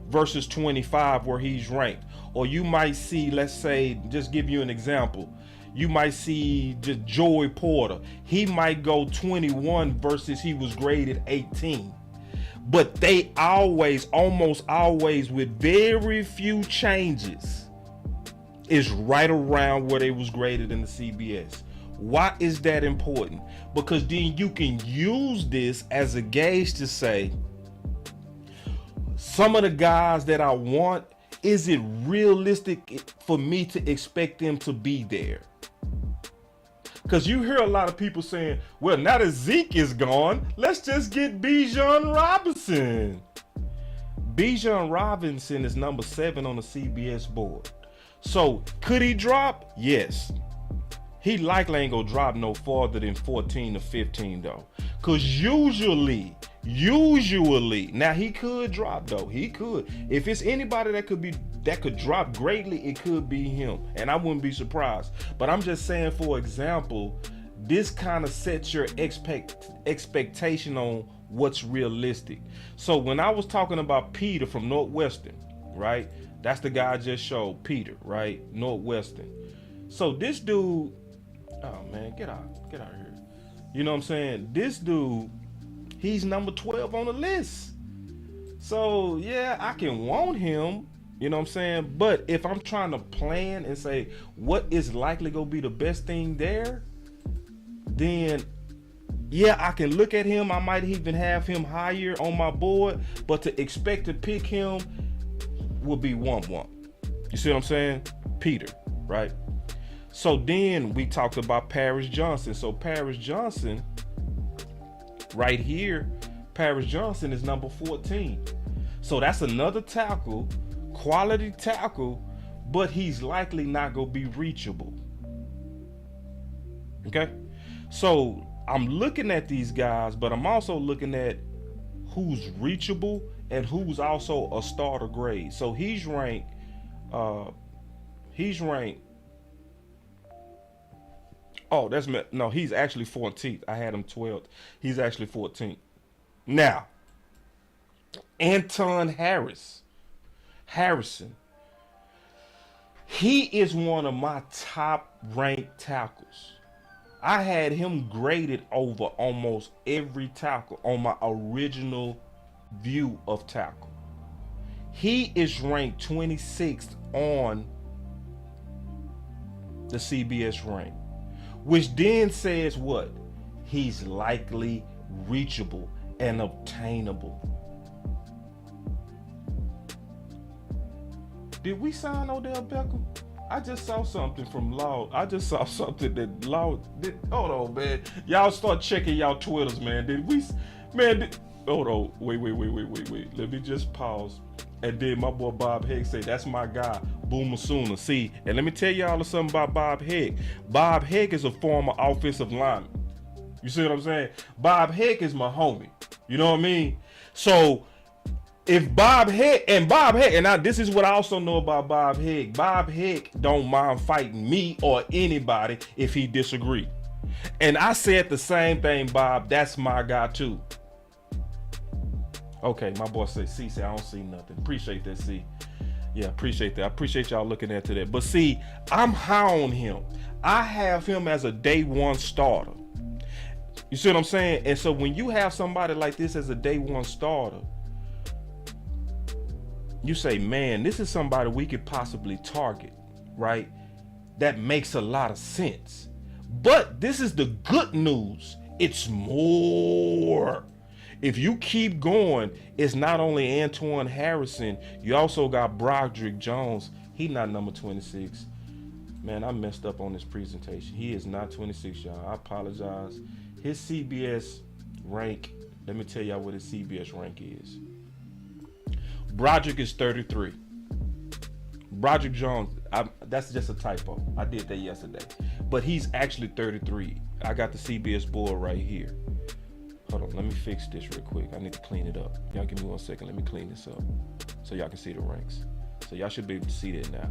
versus 25 where he's ranked. Or you might see, let's say, just give you an example, you might see just Joey Porter. He might go 21 versus he was graded 18. But they always, almost always, with very few changes, is right around where they was graded in the CBS. Why is that important? Because then you can use this as a gauge to say, some of the guys that I want, is it realistic for me to expect them to be there? Because you hear a lot of people saying, well, now that Zeke is gone, let's just get Bijan Robinson. Bijan Robinson is number 7 on the CBS board. So could he drop? Yes. He likely ain't gonna drop no farther than 14 to 15 though. Cause usually, now he could drop though. He could. If it's anybody that could drop greatly, it could be him. And I wouldn't be surprised. But I'm just saying, for example, this kind of sets your expectation on what's realistic. So when I was talking about Peter from Northwestern, right? That's the guy I just showed, Peter, right? Northwestern. So this dude, oh man, get out of here. You know what I'm saying? This dude, he's number 12 on the list. So yeah, I can want him, you know what I'm saying? But if I'm trying to plan and say what is likely gonna be the best thing there, then yeah, I can look at him. I might even have him higher on my board, but to expect to pick him will be womp. You see what I'm saying? Peter, right? So then we talked about Paris Johnson. So Paris Johnson, right here, Paris Johnson is number 14. So that's another tackle, quality tackle, but he's likely not going to be reachable. Okay? So I'm looking at these guys, but I'm also looking at who's reachable and who's also a starter grade. So he's ranked Oh, no. He's actually 14th. I had him 12th. He's actually 14th. Now, Anton Harrison. He is one of my top ranked tackles. I had him graded over almost every tackle on my original view of tackle. He is ranked 26th on the CBS rank, which then says what? He's likely reachable and obtainable. Did we sign Odell Beckham? I just saw something from Law. I just saw something that Law did. Hold on, man. Y'all start checking y'all Twitters, man. Hold on. Wait. Let me just pause. And then my boy Bob Heck say, that's my guy, Boomer Sooner. See, and let me tell y'all something about Bob Heck. Bob Heck is a former offensive lineman. You see what I'm saying? Bob Heck is my homie. You know what I mean? So, if Bob Heck, and this is what I also know about Bob Heck. Bob Heck don't mind fighting me or anybody if he disagree. And I said the same thing, Bob. That's my guy too. Okay, my boy say, C, I don't see nothing. Appreciate that, C. Yeah, appreciate that. I appreciate y'all looking into that. But see, I'm high on him. I have him as a day one starter. You see what I'm saying? And so when you have somebody like this as a day one starter, you say, man, this is somebody we could possibly target, right? That makes a lot of sense. But this is the good news. It's more. If you keep going, it's not only Antoine Harrison, you also got Broderick Jones. He not number 26. Man, I messed up on this presentation. He is not 26, y'all. I apologize. His CBS rank, let me tell y'all what his CBS rank is. Broderick is 33. Broderick Jones, that's just a typo. I did that yesterday. But he's actually 33. I got the CBS board right here. Hold on, let me fix this real quick. I need to clean it up. Y'all give me 1 second. Let me clean this up so y'all can see the ranks. So y'all should be able to see that now.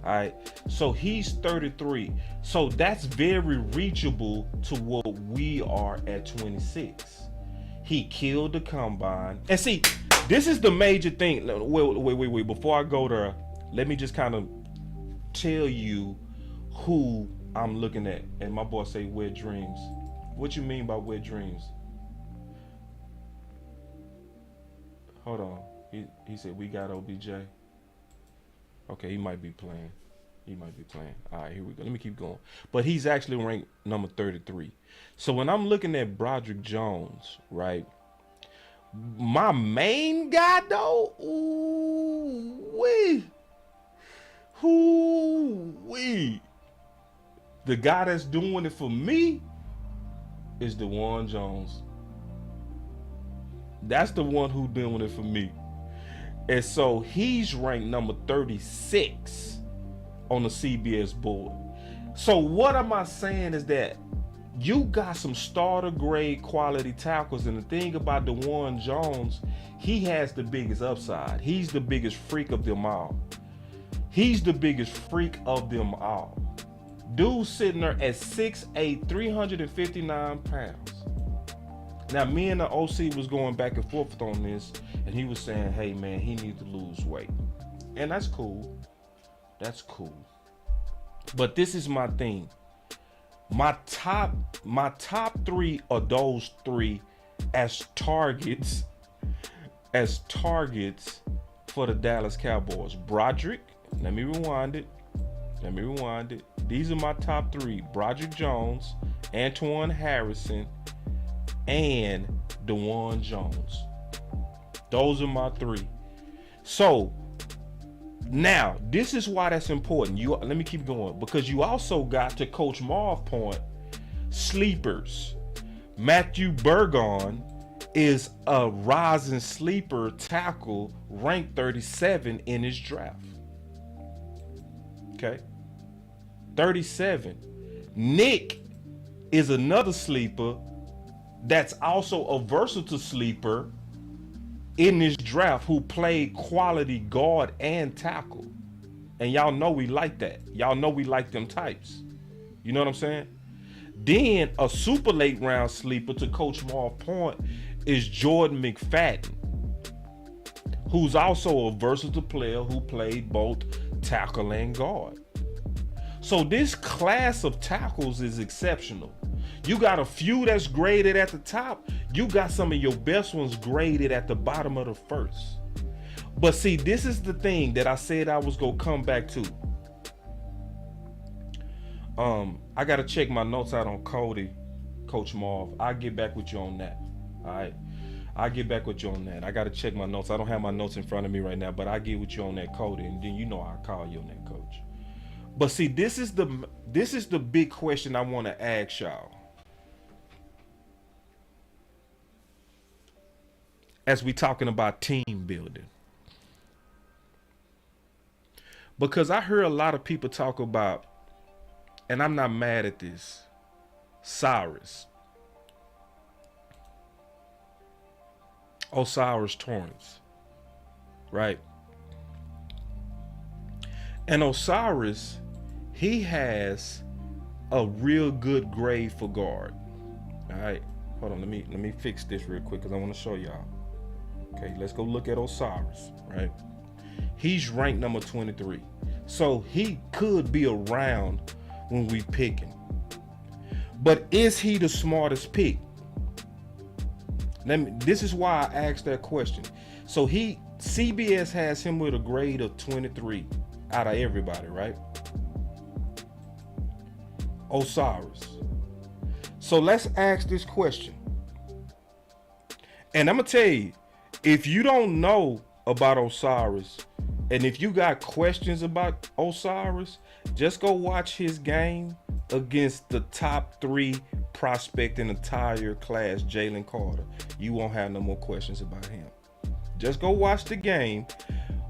All right, so he's 33. So that's very reachable to what we are at 26. He killed the combine. And see, this is the major thing. Wait. Before I go there, let me just kind of tell you who I'm looking at. And my boy say wet dreams. What you mean by wet dreams? Hold on. He said we got OBJ. Okay, he might be playing. All right, here we go. Let me keep going. But he's actually ranked number 33. So when I'm looking at Broderick Jones, right? My main guy though, the guy that's doing it for me is DeJuan Jones. That's the one who doing it for me. And so he's ranked number 36 on the CBS board. So what am I saying is that you got some starter grade quality tackles, and the thing about DeJuan Jones, he has the biggest upside. He's the biggest freak of them all. Dude's sitting there at 6'8", 359 pounds. Now, me and the OC was going back and forth on this, and he was saying, hey, man, he needs to lose weight. And that's cool. But this is my thing. My top three are those three as targets for the Dallas Cowboys. Broderick, let me rewind it. These are my top three. Broderick Jones, Antoine Harrison, and DeJuan Jones. Those are my three. So now this is why that's important. Let me keep going, because you also got, to Coach Marv's point, sleepers. Matthew Bergeron is a rising sleeper tackle, ranked 37 in his draft. Okay, 37. Nick is another sleeper that's also a versatile sleeper in this draft, who played quality guard and tackle. And y'all know we like that. Y'all know we like them types. You know what I'm saying? Then a super late round sleeper, to Coach Marv's point, is Jordan McFadden, who's also a versatile player who played both tackle and guard. So this class of tackles is exceptional. You got a few that's graded at the top. You got some of your best ones graded at the bottom of the first. But see, this is the thing that I said I was going to come back to. I got to check my notes out on Cody, Coach Marv. I'll get back with you on that. All right. I'll get back with you on that. I got to check my notes. I don't have my notes in front of me right now, but I'll get with you on that, Cody. And then you know I'll call you on that, Coach. But see, this is the big question I want to ask y'all. As we talking about team building. Because I heard a lot of people talk about, and I'm not mad at this, Osiris Torrance, right? And Osiris, he has a real good grade for guard. All right, hold on, let me fix this real quick because I want to show y'all. Okay, let's go look at Osiris, right? He's ranked number 23. So he could be around when we pick him. But is he the smartest pick? This is why I asked that question. So CBS has him with a grade of 23 out of everybody, right? Osiris. So let's ask this question. And I'm going to tell you, if you don't know about Osiris, and if you got questions about Osiris, just go watch his game against the top 3 prospect in the entire class, Jalen Carter. You won't have no more questions about him. Just go watch the game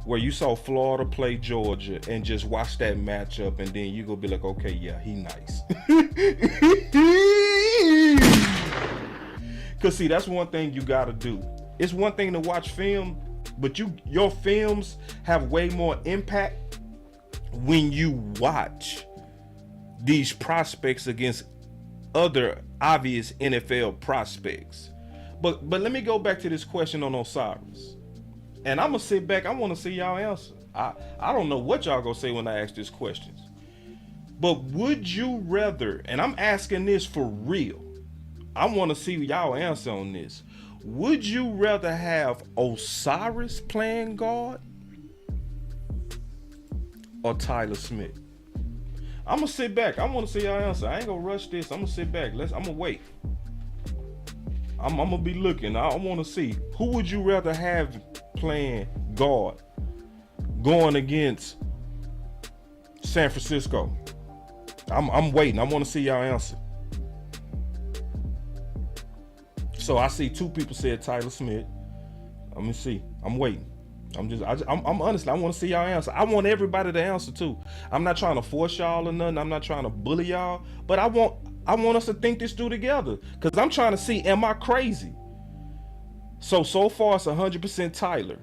where you saw Florida play Georgia and just watch that matchup, and then you go be like, okay, yeah, he nice. Because see, that's one thing you got to do. It's one thing to watch film, but your films have way more impact when you watch these prospects against other obvious NFL prospects. But let me go back to this question on Osiris. And I'm going to sit back. I want to see y'all answer. I don't know what y'all going to say when I ask these questions. But would you rather, and I'm asking this for real, I want to see y'all answer on this. Would you rather have Osiris playing guard or Tyler Smith? I'm going to sit back. I want to see y'all answer. I ain't going to rush this. I'm going to sit back. I'm going to wait. I'm going to be looking. I want to see. Who would you rather have playing guard going against San Francisco? I'm waiting. I want to see y'all answer. So I see 2 people said Tyler Smith. Let me see. I'm waiting. I'm honestly, I want to see y'all answer. I want everybody to answer too. I'm not trying to force y'all or nothing. I'm not trying to bully y'all, but I want us to think this through together, because I'm trying to see, am I crazy? So far it's 100% Tyler.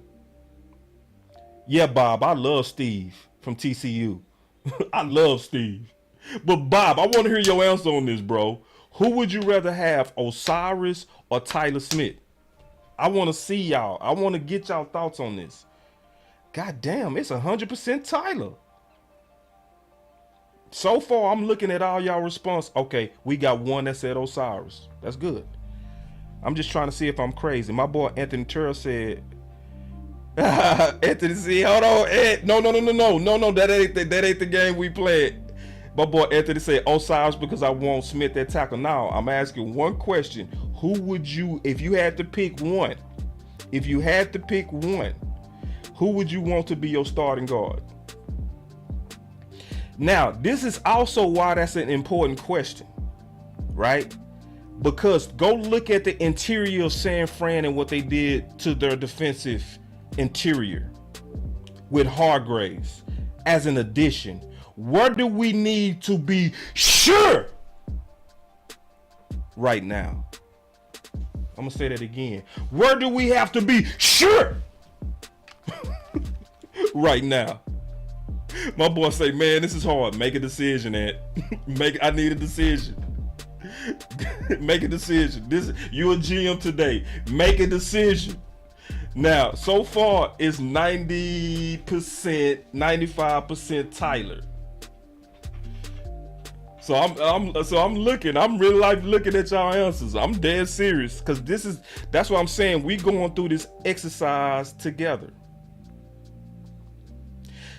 Yeah, Bob, I love Steve from TCU. I love Steve. But Bob, I want to hear your answer on this, bro. Who would you rather have, Osiris or Tyler Smith? I want to see y'all. I want to get y'all thoughts on this. God damn, it's 100% Tyler. So far, I'm looking at all y'all response. Okay, we got one that said Osiris. That's good. I'm just trying to see if I'm crazy. My boy Anthony Turr said, Anthony, see, hold on, Ed. No, that ain't the game we played. My boy Anthony said Osiris because I want Smith at tackle. Now, I'm asking one question. Who would you, if you had to pick one, who would you want to be your starting guard? Now, this is also why that's an important question, right? Because go look at the interior of San Fran and what they did to their defensive interior with Hargraves as an addition. Where do we need to be sure right now? I'm going to say that again. Where do we have to be sure right now? My boy say, man, this is hard. Make a decision, Ed. I need a decision. Make a decision. You a GM today. Make a decision. Now, so far it's 90%, 95% Tyler. So I'm looking. I'm really like looking at y'all answers. I'm dead serious because that's what I'm saying. We going through this exercise together.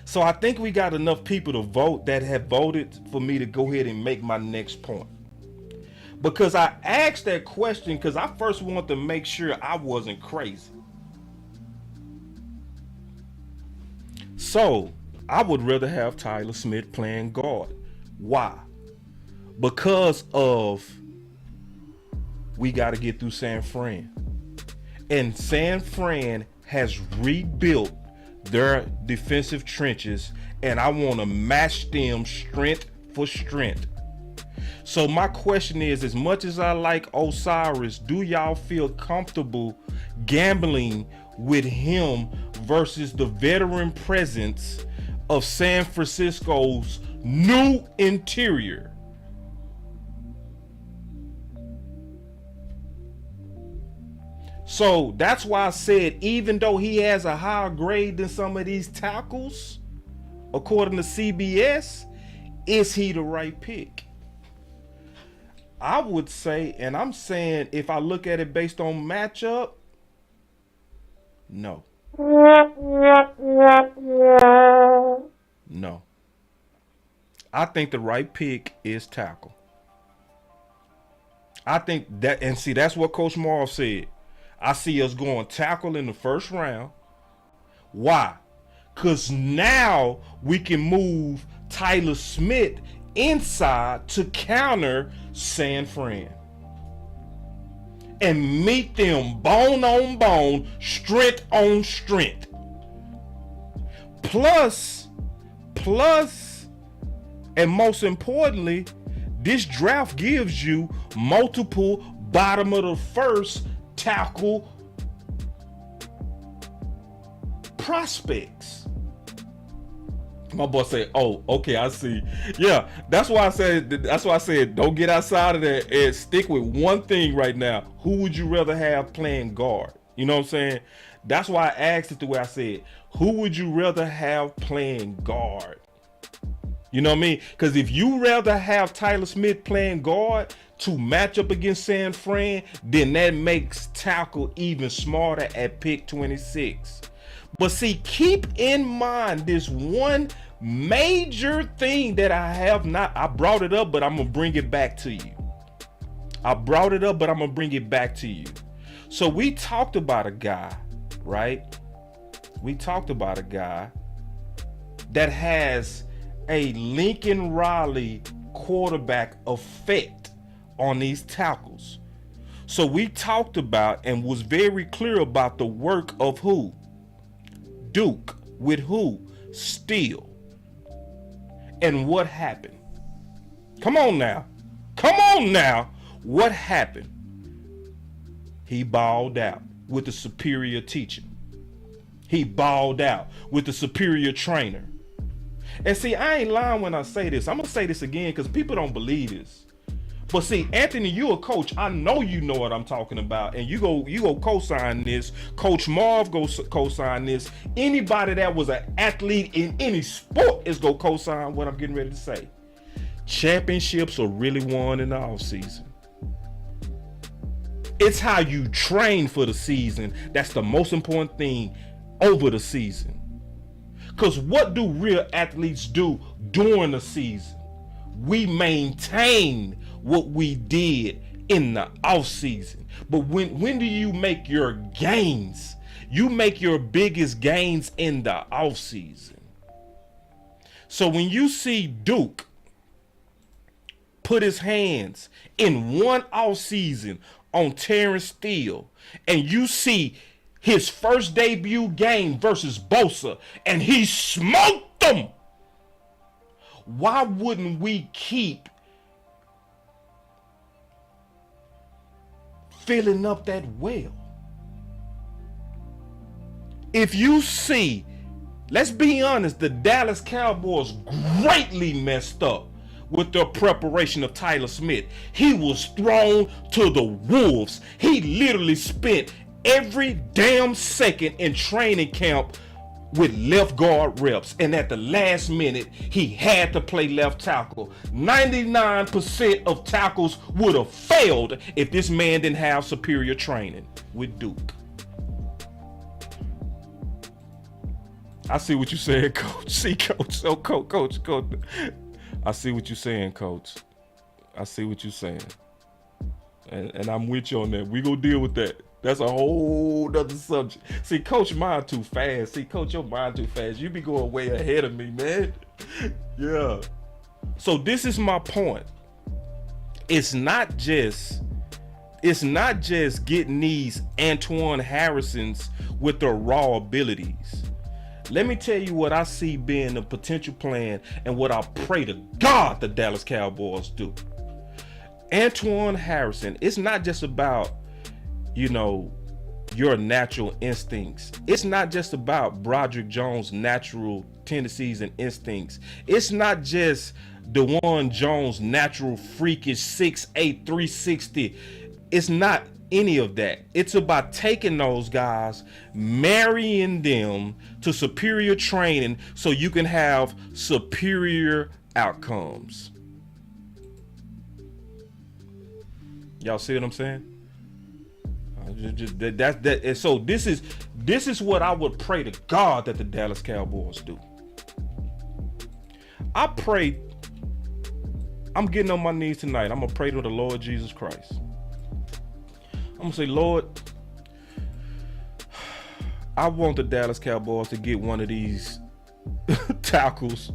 So I think we got enough people to vote that have voted for me to go ahead and make my next point. Because I asked that question because I first wanted to make sure I wasn't crazy. So I would rather have Tyler Smith playing guard. Why? Because of we got to get through San Fran. And San Fran has rebuilt their defensive trenches, and I want to match them strength for strength. So my question is, as much as I like Osiris, do y'all feel comfortable gambling with him versus the veteran presence of San Francisco's new interior? So that's why I said, even though he has a higher grade than some of these tackles, according to CBS, is he the right pick? I would say, and I'm saying if I look at it based on matchup, no. No. I think the right pick is tackle. I think that, and see, that's what Coach Marv said. I see us going tackle in the first round. Why? Because now we can move Tyler Smith inside to counter San Fran and meet them bone on bone, strength on strength. Plus, and most importantly, this draft gives you multiple bottom of the first tackle prospects. My boy said, "Oh, okay, I see." Yeah, that's why I said don't get outside of that and stick with one thing right now. Who would you rather have playing guard? You know what I'm saying? That's why I asked it the way I said. Who would you rather have playing guard? You know what I mean? Because if you rather have Tyler Smith playing guard to match up against San Fran, then that makes tackle even smarter at pick 26. But see, keep in mind this one major thing that I brought it up, but I'm going to bring it back to you. So we talked about a guy, right? We talked about a guy that has a Lincoln Riley quarterback effect on these tackles. So we talked about and was very clear about the work of who? Duke. With who? Steele. And what happened? Come on now. What happened? He balled out with the superior teaching. He balled out with the superior trainer. And see, I ain't lying when I say this. I'm going to say this again because people don't believe this. But see, Anthony, you a coach. I know you know what I'm talking about. And you go co-sign this. Coach Marv go co-sign this. Anybody that was an athlete in any sport is go co-sign what I'm getting ready to say. Championships are really won in the offseason. It's how you train for the season. That's the most important thing over the season. Because what do real athletes do during the season? We maintain what we did in the off season. But when do you make your gains? You make your biggest gains in the off season. So when you see Duke put his hands in one off season on Terrence Steele, and you see his first debut game versus Bosa, and he smoked them, why wouldn't we keep filling up that well? If you see, let's be honest, the Dallas Cowboys greatly messed up with the preparation of Tyler Smith. He was thrown to the wolves. He literally spent every damn second in training camp with left guard reps, and at the last minute he had to play left tackle. 99% of tackles would have failed if this man didn't have superior training with Duke. I see what you're saying, coach. See, coach. Oh, coach. I see what you're saying, coach. I see what you're saying, and I'm with you on that. We gonna deal with that. That's a whole nother subject. See, coach, mind too fast. See, coach, your mind too fast. You be going way ahead of me, man. Yeah. So this is my point. It's not just getting these Antoine Harrisons with their raw abilities. Let me tell you what I see being the potential plan and what I pray to God the Dallas Cowboys do. Antoine Harrison, it's not just about, your natural instincts. It's not just about Broderick Jones' natural tendencies and instincts. It's not just DeJuan Jones' natural freakish 6'8", 360. It's not any of that. It's about taking those guys, marrying them to superior training so you can have superior outcomes. Y'all see what I'm saying? So this is what I would pray to God that the Dallas Cowboys do. I pray. I'm getting on my knees tonight. I'm gonna pray to the Lord Jesus Christ. I'm gonna say, Lord, I want the Dallas Cowboys to get one of these tackles.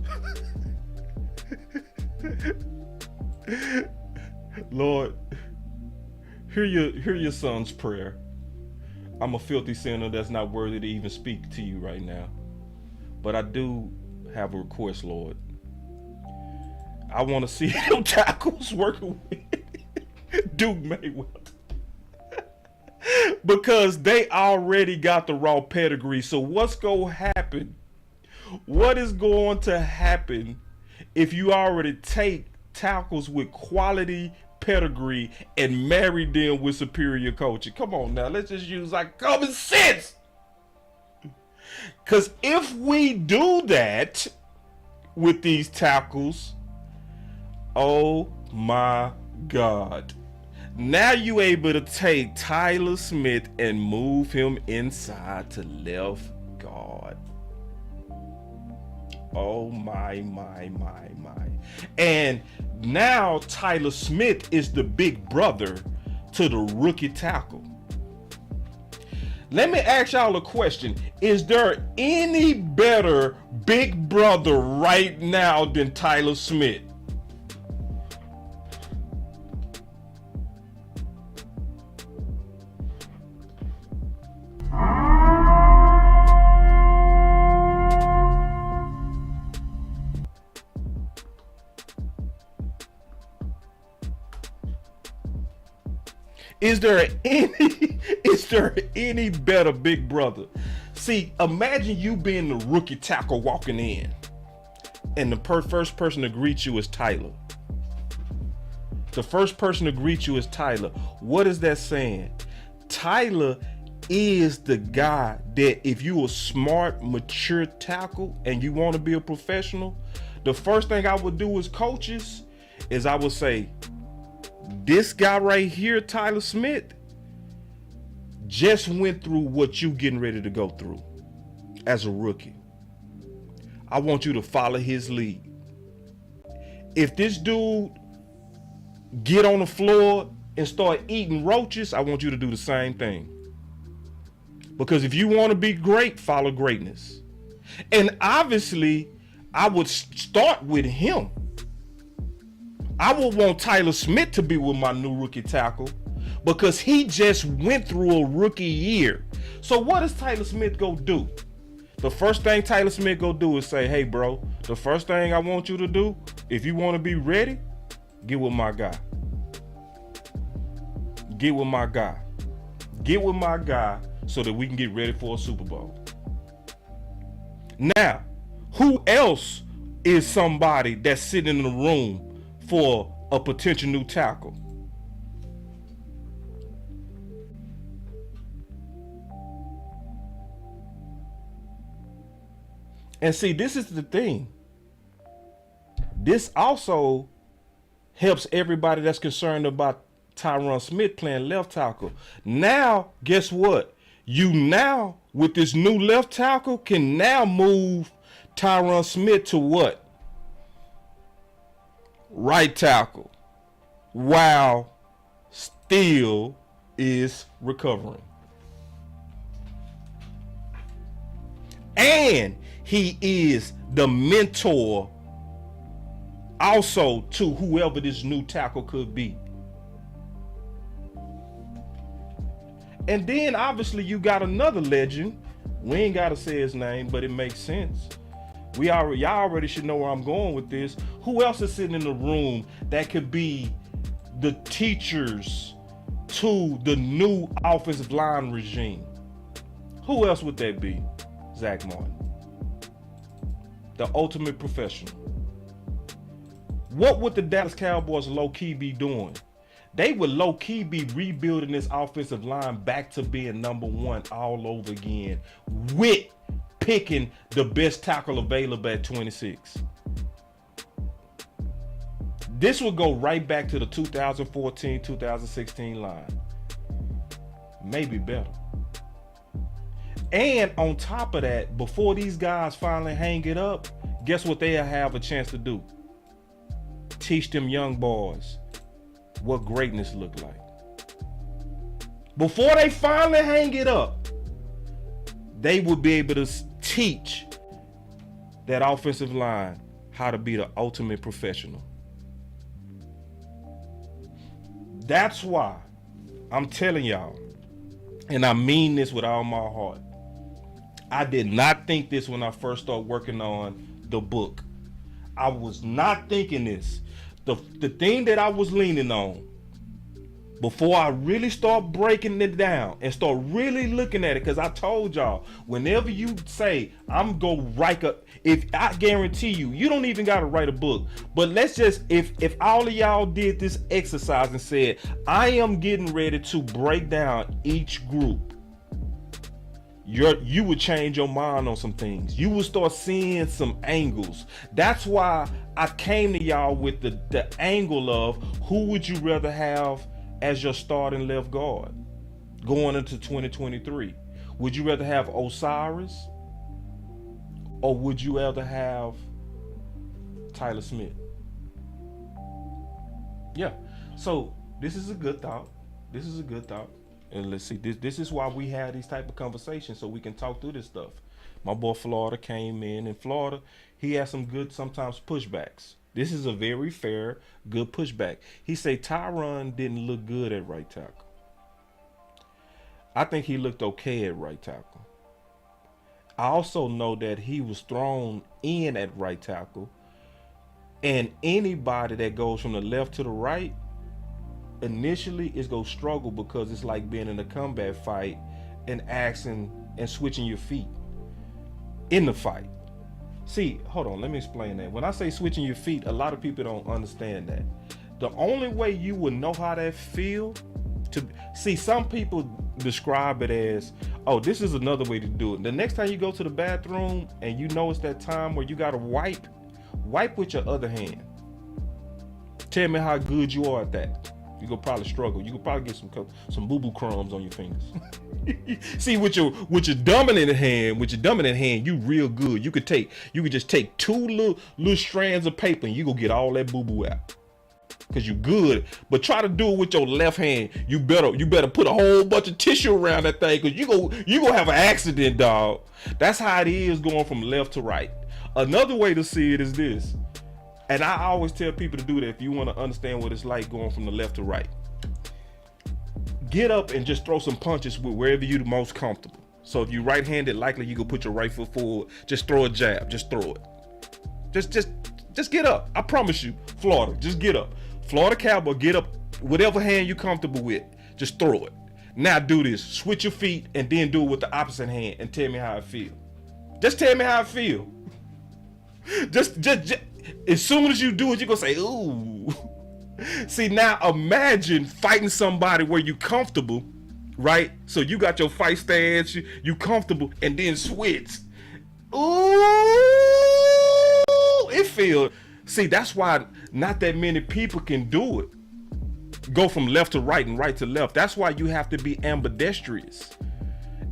Lord, hear your son's prayer. I'm a filthy sinner that's not worthy to even speak to you right now. But I do have a request, Lord. I want to see them tackles working with Duke Mayweather. Because they already got the raw pedigree. So what's going to happen? What is going to happen if you already take tackles with quality pedigree and marry them with superior coaching? Come on now, let's just use like common sense. Because if we do that with these tackles, oh my God. Now you able to take Tyler Smith and move him inside to left guard. Oh my. And now Tyler Smith is the big brother to the rookie tackle. Let me ask y'all a question. Is there any better big brother right now than Tyler Smith? Is there any better big brother? See, imagine you being the rookie tackle walking in, and the first person to greet you is Tyler. The first person to greet you is Tyler. What is that saying? Tyler is the guy that if you a smart, mature tackle and you want to be a professional, the first thing I would do as coaches is I would say, this guy right here, Tyler Smith, just went through what you getting ready to go through as a rookie. I want you to follow his lead. If this dude get on the floor and start eating roaches, I want you to do the same thing. Because if you want to be great, follow greatness. And obviously, I would start with him. I would want Tyler Smith to be with my new rookie tackle because he just went through a rookie year. So what does Tyler Smith go do? The first thing Tyler Smith go do is say, hey bro, the first thing I want you to do, if you want to be ready, get with my guy. Get with my guy. Get with my guy so that we can get ready for a Super Bowl. Now, who else is somebody that's sitting in the room for a potential new tackle. And see, this is the thing. This also helps everybody that's concerned about Tyron Smith playing left tackle. Now, guess what? You now, with this new left tackle, can now move Tyron Smith to what? Right tackle. While still is recovering. And he is the mentor also to whoever this new tackle could be. And then obviously you got another legend. We ain't gotta say his name, but it makes sense. Y'all already should know where I'm going with this. Who else is sitting in the room that could be the teachers to the new offensive line regime? Who else would that be? Zach Martin, the ultimate professional. What would the Dallas Cowboys low-key be doing? They would low-key be rebuilding this offensive line back to being number one all over again with picking the best tackle available at 26. This would go right back to the 2014-2016 line. Maybe better. And on top of that, before these guys finally hang it up, guess what they'll have a chance to do? Teach them young boys what greatness look like. Before they finally hang it up, they will be able to teach that offensive line how to be the ultimate professional. That's why I'm telling y'all, and I mean this with all my heart, I did not think this when I first started working on the book. I was not thinking this. The thing that I was leaning on before I really start breaking it down and start really looking at it, because I told y'all, whenever you say I'm gonna write if I guarantee you don't even gotta write a book. But let's just, if all of y'all did this exercise and said, I am getting ready to break down each group, you would change your mind on some things. You will start seeing some angles. That's why I came to y'all with the angle of who would you rather have as your starting left guard going into 2023? Would you rather have Osiris, or would you rather have Tyler Smith? Yeah. So this is a good thought. This is a good thought. And let's see, this is why we have these type of conversations, so we can talk through this stuff. My boy Florida came in Florida, he had some good sometimes pushbacks. This is a very fair, good pushback. He said Tyron didn't look good at right tackle. I think he looked okay at right tackle. I also know that he was thrown in at right tackle, and anybody that goes from the left to the right initially is gonna struggle, because it's like being in a combat fight and asking and switching your feet in the fight. See, hold on, let me explain that. When I say switching your feet, a lot of people don't understand that. The only way you would know how that feel to see, some people describe it as, oh, this is another way to do it. The next time you go to the bathroom and you know it's that time where you gotta wipe with your other hand. Tell me how good you are at that. You could probably struggle. You could probably get some boo-boo crumbs on your fingers. See, with your dominant hand, you real good. You could just take two little strands of paper and you go get all that boo-boo out, cause you good. But try to do it with your left hand. You better put a whole bunch of tissue around that thing, cause you gonna have an accident, dog. That's how it is going from left to right. Another way to see it is this. And I always tell people to do that if you want to understand what it's like going from the left to right. Get up and just throw some punches with wherever you're the most comfortable. So if you're right-handed, likely you can put your right foot forward. Just throw a jab. Just throw it. Just get up. I promise you, Florida, just get up. Florida Cowboy, get up. Whatever hand you're comfortable with, just throw it. Now do this. Switch your feet and then do it with the opposite hand and tell me how it feels. Just tell me how it feels. Just as soon as you do it, you're gonna say, ooh. See, now imagine fighting somebody where you comfortable, right? So you got your fight stance, you comfortable, and then switch. Ooh, it feels. See, that's why not that many people can do it. Go from left to right and right to left. That's why you have to be ambidextrous.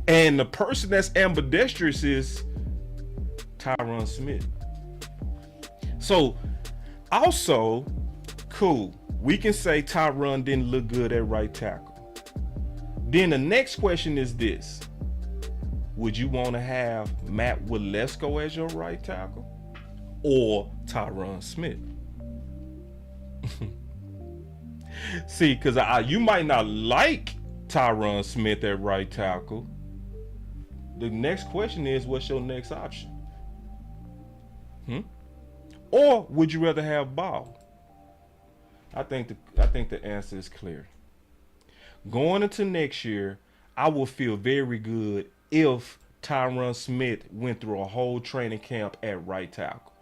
And the person that's ambidextrous is Tyron Smith. So, also, cool. We can say Tyron didn't look good at right tackle. Then the next question is this. Would you want to have Matt Walesko as your right tackle or Tyron Smith? See, because you might not like Tyron Smith at right tackle. The next question is, what's your next option? Or would you rather have Ball? I think the answer is clear. Going into next year, I will feel very good if Tyron Smith went through a whole training camp at right tackle.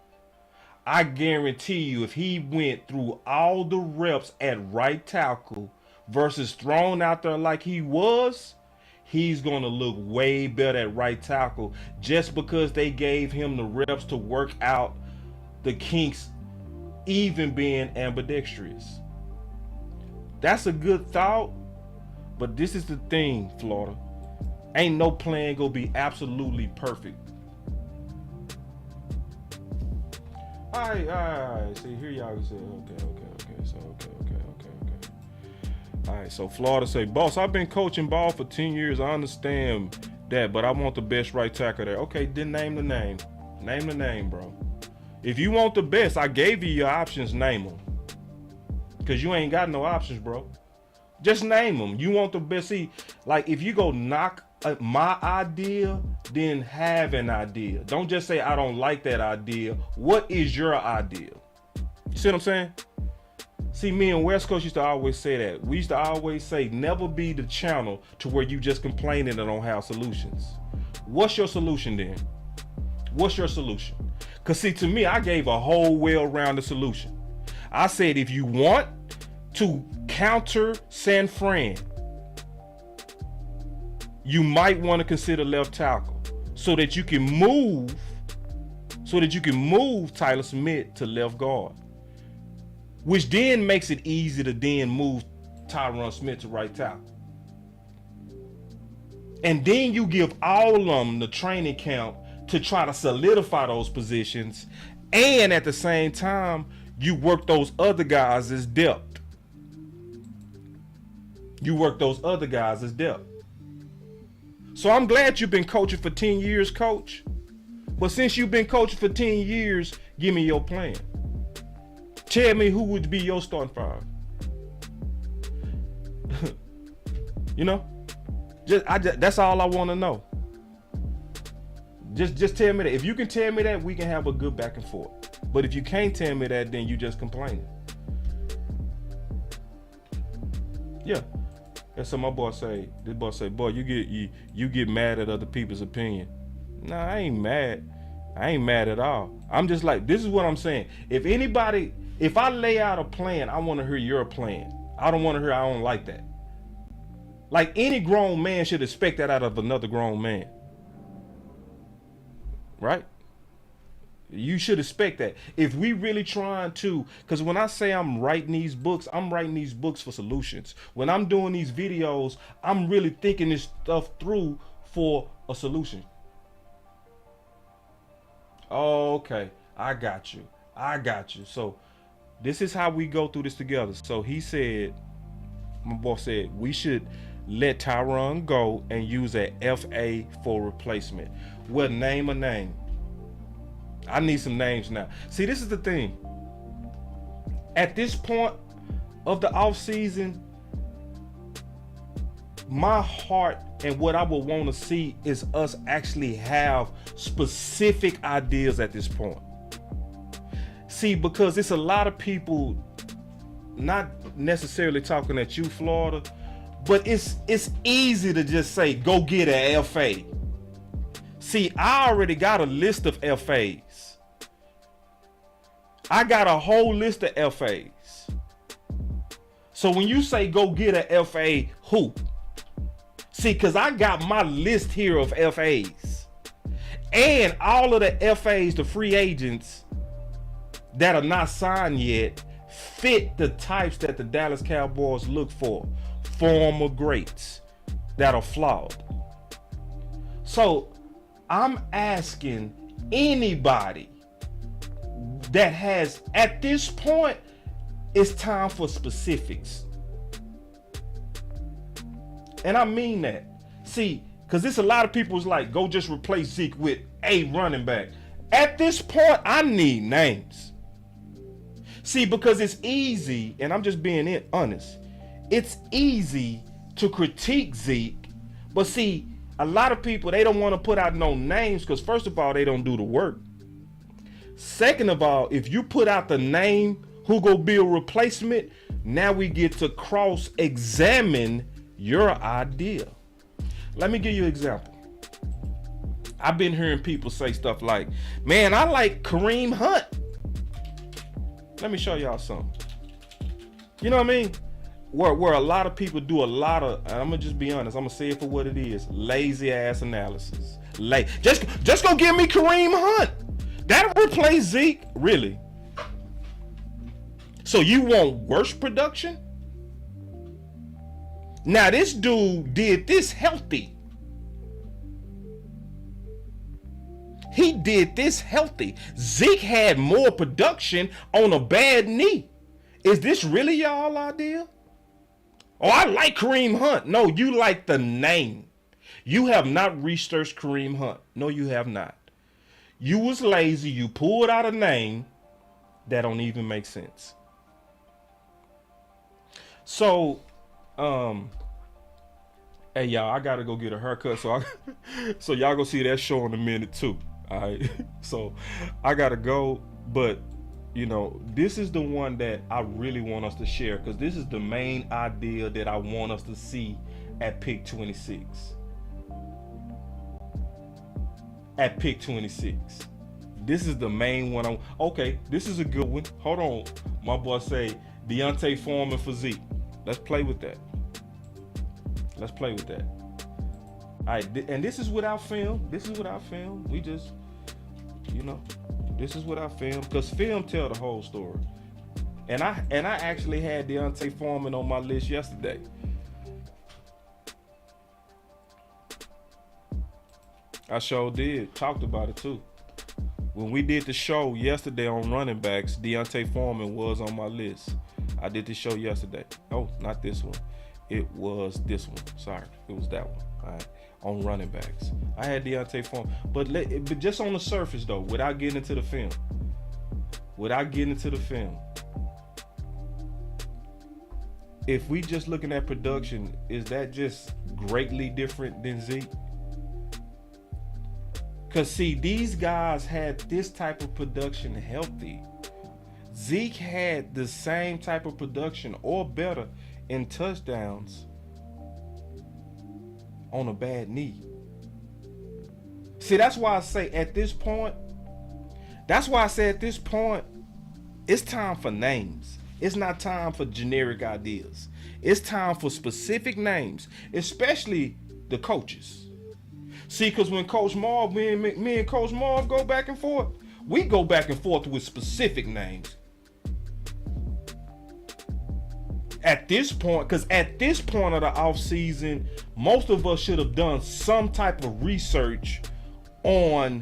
I guarantee you, if he went through all the reps at right tackle versus thrown out there like he was, he's going to look way better at right tackle just because they gave him the reps to work out the kinks, even being ambidextrous. That's a good thought, but this is the thing, Florida. Ain't no plan gonna be absolutely perfect. All right. See, here y'all say, okay. All right, so Florida say, boss, I've been coaching ball for 10 years. I understand that, but I want the best right tackle there. Okay, then name the name. Name the name, bro. If you want the best, I gave you your options, name them. Because you ain't got no options, bro. Just name them. You want the best. See, like if you go knock my idea, then have an idea. Don't just say I don't like that idea. What is your idea? You see what I'm saying? See, me and West Coast used to always say that. We used to always say, never be the channel to where you just complaining and don't have solutions. What's your solution then? What's your solution? Because see, to me, I gave a whole well-rounded solution. I said, if you want to counter San Fran, you might want to consider left tackle so that you can move Tyler Smith to left guard, which then makes it easy to then move Tyron Smith to right tackle. And then you give all of them the training camp to try to solidify those positions, and at the same time, you work those other guys as depth. So I'm glad you've been coaching for 10 years, coach. But since you've been coaching for 10 years, give me your plan. Tell me who would be your starting five. You know? That's all I want to know. Just tell me that. If you can tell me that, we can have a good back and forth. But if you can't tell me that, then you just complaining. Yeah. That's what my boss say. This boss say, boy, you get mad at other people's opinion. Nah, I ain't mad. I ain't mad at all. I'm just like, this is what I'm saying. If I lay out a plan, I want to hear your plan. I don't want to hear I don't like that. Like any grown man should expect that out of another grown man. Right? You should expect that. If we really trying to, because when I say I'm writing these books for solutions. When I'm doing these videos, I'm really thinking this stuff through for a solution. Okay, I got you. So this is how we go through this together. So he said, my boss said, we should let Tyron go and use a FA for replacement. Well, name a name. I need some names now. See, this is the thing. At this point of the off season, my heart and what I would want to see is us actually have specific ideas at this point. See, because it's a lot of people, not necessarily talking at you, Florida, but it's easy to just say, go get an FA. See, I already got a list of FAs. I got a whole list of FAs. So when you say go get a FA, who? See, because I got my list here of FAs. And all of the FAs, the free agents that are not signed yet, fit the types that the Dallas Cowboys look for. Former greats that are flawed. So I'm asking anybody that has, at this point, it's time for specifics. And I mean that. See, because there's a lot of people's like, go just replace Zeke with a running back. At this point, I need names. See, because it's easy, and I'm just being honest, it's easy to critique Zeke, but see, a lot of people, they don't want to put out no names because first of all, they don't do the work. Second of all, if you put out the name who go be a replacement, now we get to cross-examine your idea. Let me give you an example. I've been hearing people say stuff like, man, I like Kareem Hunt. Let me show y'all something. You know what I mean? Where a lot of people do a lot of, I'm gonna just be honest, I'm gonna say it for what it is, lazy ass analysis. Just go give me Kareem Hunt. That'll replace Zeke, really. So you want worse production? Now this dude did this healthy. He did this healthy. Zeke had more production on a bad knee. Is this really y'all idea? Oh, I like Kareem Hunt. No, you like the name. You have not researched Kareem Hunt. No, you have not. You was lazy. You pulled out a name that don't even make sense. So, hey y'all, I gotta go get a haircut. So y'all go see that show in a minute too. All right. So I gotta go, but you know, this is the one that I really want us to share because this is the main idea that I want us to see at pick 26. At pick 26. This is the main one. Okay, this is a good one. Hold on. My boy say Deontay Foreman for Zeke. Let's play with that. Let's play with that. All right, and this is without film. This is without film. We just, you know, this is without film because film tell the whole story. And I actually had Deontay Foreman on my list yesterday. I sure did. Talked about it too. When we did the show yesterday on running backs, Deontay Foreman was on my list. I did the show yesterday. Oh, not this one. It was this one. Sorry, it was that one. All right, on running backs, I had Deontay Foreman, but just on the surface though, without getting into the film. If we just looking at production, is that just greatly different than Zeke? Because see, these guys had this type of production healthy. Zeke had the same type of production or better in touchdowns on a bad knee. See, that's why I say at this point, it's time for names. It's not time for generic ideas. It's time for specific names, especially the coaches. See, because when Coach Marv, me and Coach Marv go back and forth, we go back and forth with specific names. At this point, because at this point of the offseason, most of us should have done some type of research on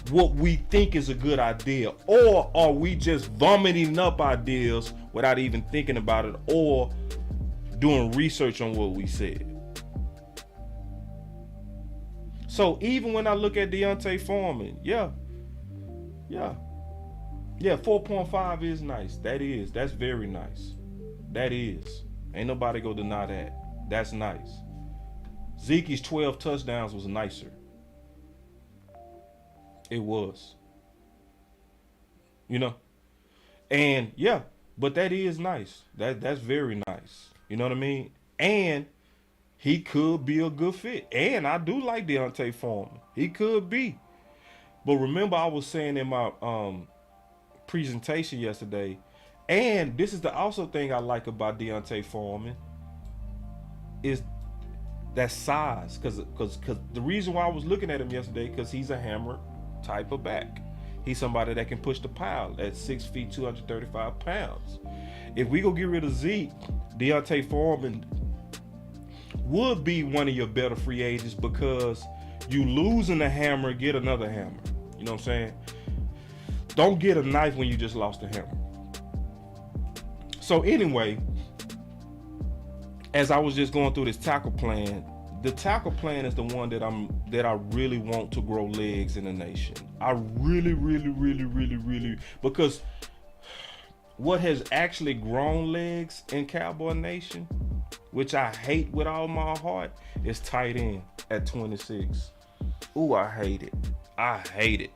what we think is a good idea, or are we just vomiting up ideas without even thinking about it or doing research on what we said? So even when I look at Deontay Foreman, yeah, 4.5 is nice. That's very nice. That is. Ain't nobody gonna deny that. That's nice. Zeke's 12 touchdowns was nicer. It was. You know? And yeah, but that is nice. That's very nice. You know what I mean? And he could be a good fit. And I do like Deontay Foreman. He could be. But remember I was saying in my presentation yesterday. And this is the also thing I like about Deontay Foreman is that size. Because the reason why I was looking at him yesterday, because he's a hammer type of back. He's somebody that can push the pile at 6 feet, 235 pounds. If we go get rid of Zeke, Deontay Foreman would be one of your better free agents, because you losing a hammer, get another hammer. You know what I'm saying? Don't get a knife when you just lost a hammer. So anyway, as I was just going through this tackle plan, the tackle plan is the one that I really want to grow legs in the nation. I really, because what has actually grown legs in Cowboy Nation, which I hate with all my heart, is tight end at 26. Ooh, I hate it. I hate it.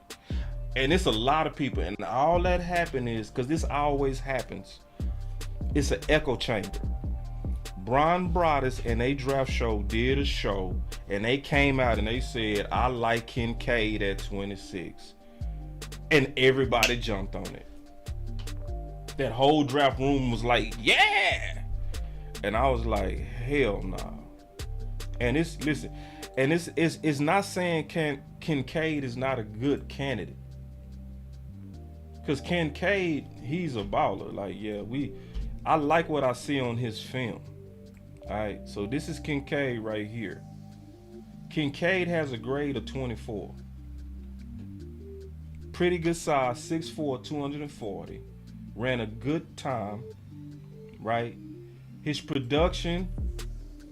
And it's a lot of people, and all that happened is, because this always happens, it's an echo chamber. Brian Broaddus and they draft show did a show, and they came out and they said, I like Kincaid at 26. And everybody jumped on it. That whole draft room was like, yeah! And I was like, hell no. Nah. And it's not saying Kincaid is not a good candidate. Because Kincaid, he's a baller. Like, yeah, I like what I see on his film. All right, so this is Kincaid right here. Kincaid has a grade of 24. Pretty good size, 6'4", 240. Ran a good time, right? His production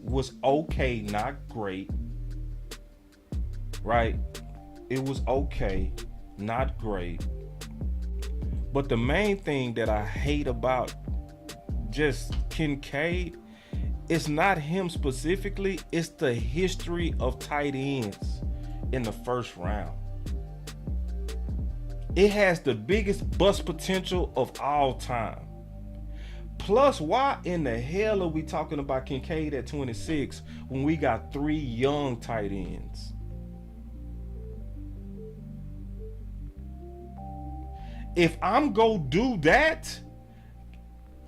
was okay, not great, right? It was okay, not great. But the main thing that I hate about just Kincaid, it's not him specifically, it's the history of tight ends in the first round. It has the biggest bust potential of all time. Plus, why in the hell are we talking about Kincaid at 26 when we got 3 young tight ends? If I'm go do that,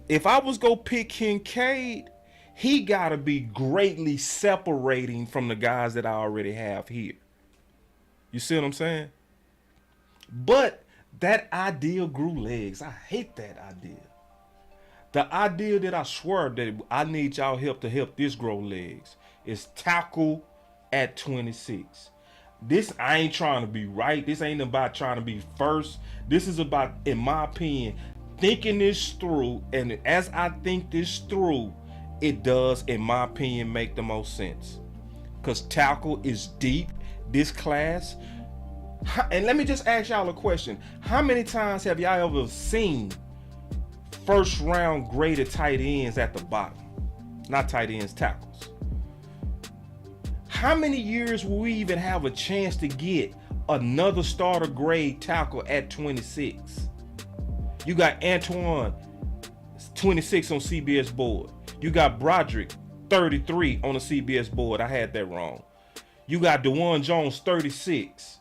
if I was go pick Kincaid, he gotta be greatly separating from the guys that I already have here. You see what I'm saying? But that idea grew legs. I hate that idea. The idea that I swear that I need y'all help to help this grow legs is tackle at 26. This, I ain't trying to be right. This ain't about trying to be first. This is about, in my opinion, thinking this through. And as I think this through, it does, in my opinion, make the most sense. Because tackle is deep, this class. And let me just ask y'all a question. How many times have y'all ever seen first round graded tight ends at the bottom? Not tight ends, tackles. How many years will we even have a chance to get another starter grade tackle at 26? You got Antoine, 26 on CBS board. You got Broderick, 33 on the CBS board. I had that wrong. You got DeJuan Jones, 36.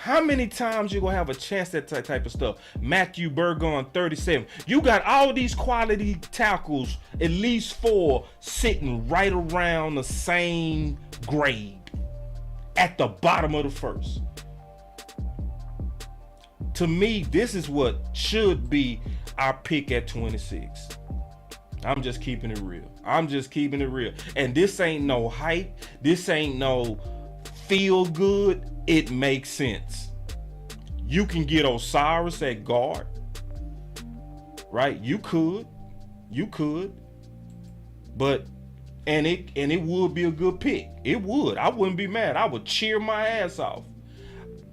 How many times you gonna have a chance at that type of stuff? Matthew Burgon, 37. You got all these quality tackles, at least 4, sitting right around the same grade at the bottom of the first. To me, this is what should be our pick at 26. I'm just keeping it real. I'm just keeping it real. And this ain't no hype. This ain't no feel good. It makes sense. You can get Osiris at guard, right? You could, but and it would be a good pick. It would. I wouldn't be mad. I would cheer my ass off.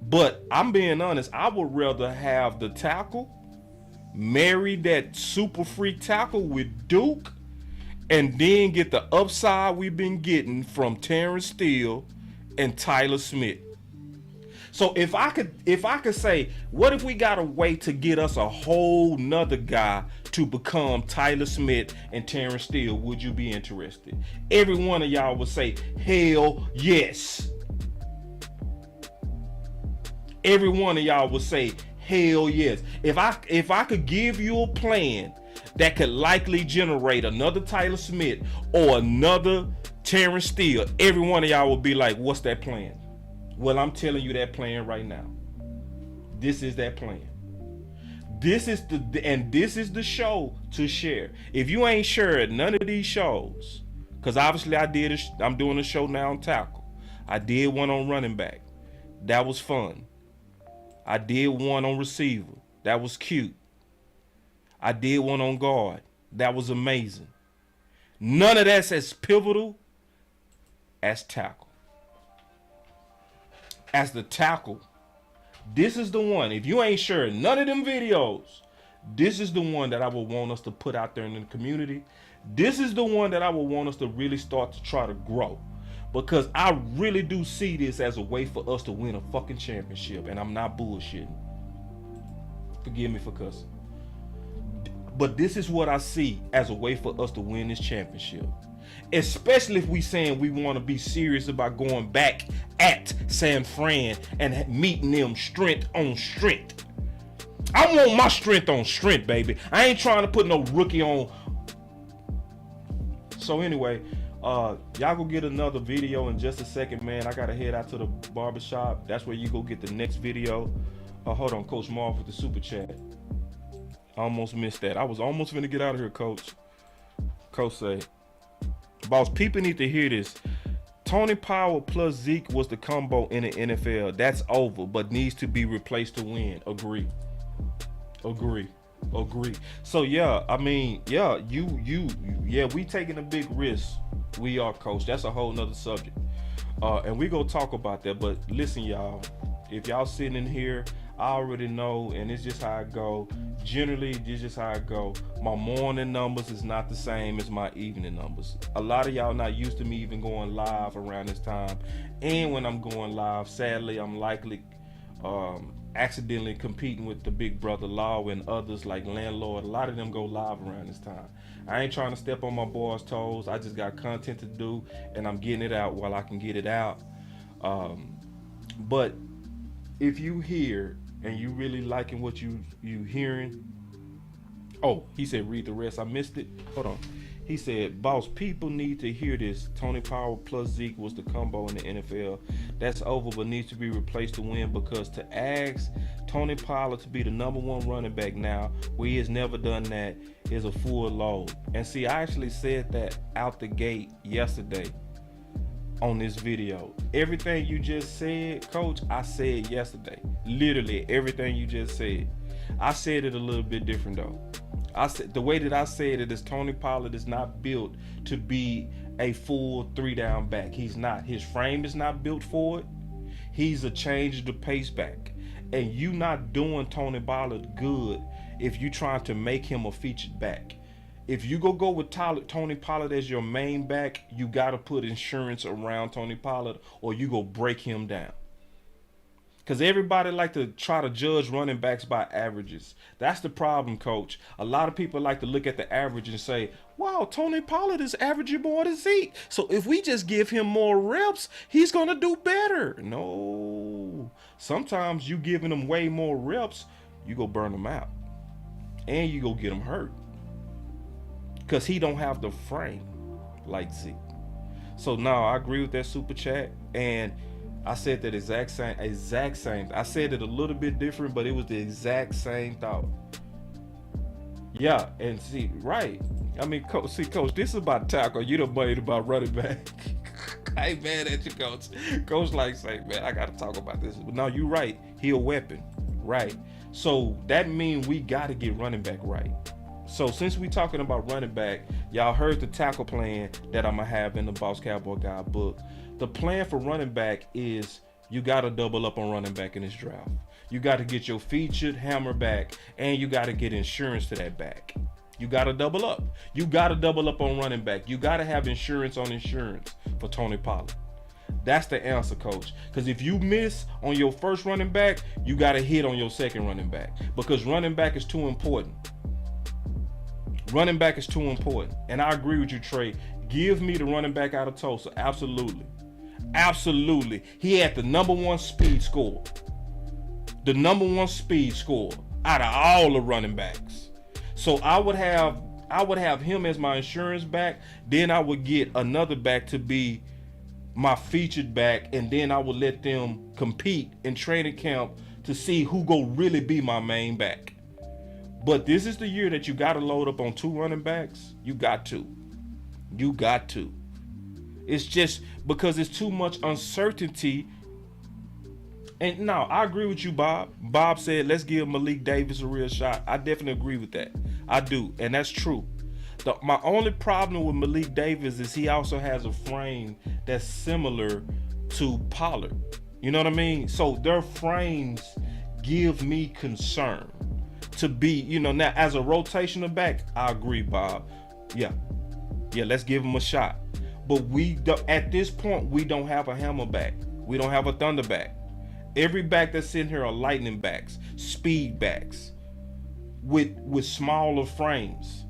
But I'm being honest. I would rather have the tackle, marry that super free tackle with Duke, and then get the upside we've been getting from Terrence Steele and Tyler Smith. So if I could say, what if we got a way to get us a whole nother guy to become Tyler Smith and Terrence Steele, would you be interested? Every one of y'all would say, hell yes. Every one of y'all would say, Hell yes. If I could give you a plan that could likely generate another Tyler Smith or another Terrence Steele, every one of y'all would be like, what's that plan? Well, I'm telling you that plan right now. This is that plan. This is the show to share. If you ain't shared none of these shows, because obviously I'm doing a show now on tackle. I did one on running back. That was fun. I did one on receiver. That was cute. I did one on guard. That was amazing. None of that's as pivotal as tackle. As the tackle, this is the one. If you ain't sure none of them videos, this is the one that I would want us to put out there in the community. This is the one that I would want us to really start to try to grow. Because I really do see this as a way for us to win a fucking championship. And I'm not bullshitting. Forgive me for cussing. But this is what I see as a way for us to win this championship. Especially if we saying we want to be serious about going back at San Fran and meeting them strength on strength. I want my strength on strength, baby. I ain't trying to put no rookie on. So anyway, y'all go get another video in just a second, man. I gotta head out to the barbershop. That's where you go get the next video. Hold on, Coach Marv with the super chat. I almost missed that. I was almost gonna get out of here, Coach. Coach say, boss, people need to hear this. Tony Pollard plus Zeke was the combo in the NFL. That's over, but needs to be replaced to win. Agree. So yeah, I mean, yeah, we taking a big risk. We are, Coach. That's a whole nother subject. And we gonna talk about that. But listen, y'all, if y'all sitting in here, I already know, and it's just how I go. Generally, this is just how I go. My morning numbers is not the same as my evening numbers. A lot of y'all not used to me even going live around this time. And when I'm going live, sadly, I'm likely accidentally competing with the Big Brother Law and others like Landlord. A lot of them go live around this time. I ain't trying to step on my boys' toes. I just got content to do, and I'm getting it out while I can get it out. But if you hear and you really liking what you hearing, oh, he said read the rest. I missed it. Hold on. He said, boss, people need to hear this. Tony Pollard plus Zeke was the combo in the NFL. That's over, but needs to be replaced to win, because to ask Tony Pollard to be the #1 running back now, where he has never done that, is a full load. And see, I actually said that out the gate yesterday on this video. Everything you just said, Coach, I said yesterday. Literally everything you just said. I said it a little bit different though. I said the way that I said it is Tony Pollard is not built to be a full 3-down back. He's not. His frame is not built for it. He's a change of the pace back. And you not doing Tony Pollard good if you trying to make him a featured back. If you go with Tony Pollard as your main back, you got to put insurance around Tony Pollard or you go break him down. Because everybody like to try to judge running backs by averages. That's the problem, Coach. A lot of people like to look at the average and say, wow, Tony Pollard is averaging more than Zeke. So if we just give him more reps, he's going to do better. No. Sometimes you giving him way more reps, you go burn him out. And you go get him hurt. Because he don't have the frame like Zeke. So no, I agree with that super chat. And I said that exact same. I said it a little bit different, but it was the exact same thought. Yeah, and see, right. I mean, Coach, this is about tackle. You don't worry about running back. I ain't mad at you, Coach. Coach like say, man, I got to talk about this. But no, you right. He a weapon, right? So that means we got to get running back right. So since we talking about running back, y'all heard the tackle plan that I'm going to have in the Boss Cowboy Guide book. The plan for running back is you got to double up on running back in this draft. You got to get your featured hammer back, and you got to get insurance to that back. You got to double up. You got to double up on running back. You got to have insurance on insurance for Tony Pollard. That's the answer, Coach. Because if you miss on your first running back, you got to hit on your second running back. Because running back is too important. Running back is too important. And I agree with you, Trey. Give me the running back out of Tulsa. Absolutely. Absolutely. He had the #1 speed score. the number one speed scorer out of all the running backs. So I would have him as my insurance back. Then I would get another back to be my featured back, and then I would let them compete in training camp to see who go really be my main back. But this is the year that you got to load up on 2 running backs. You got to. It's just because it's too much uncertainty. And no, I agree with you, Bob. Bob said, let's give Malik Davis a real shot. I definitely agree with that. I do, and that's true. My only problem with Malik Davis is he also has a frame that's similar to Pollard. You know what I mean? So their frames give me concern to be, now as a rotational back, I agree, Bob. Yeah, let's give him a shot. But at this point, we don't have a hammer back. We don't have a thunder back. Every back that's in here are lightning backs, speed backs with smaller frames.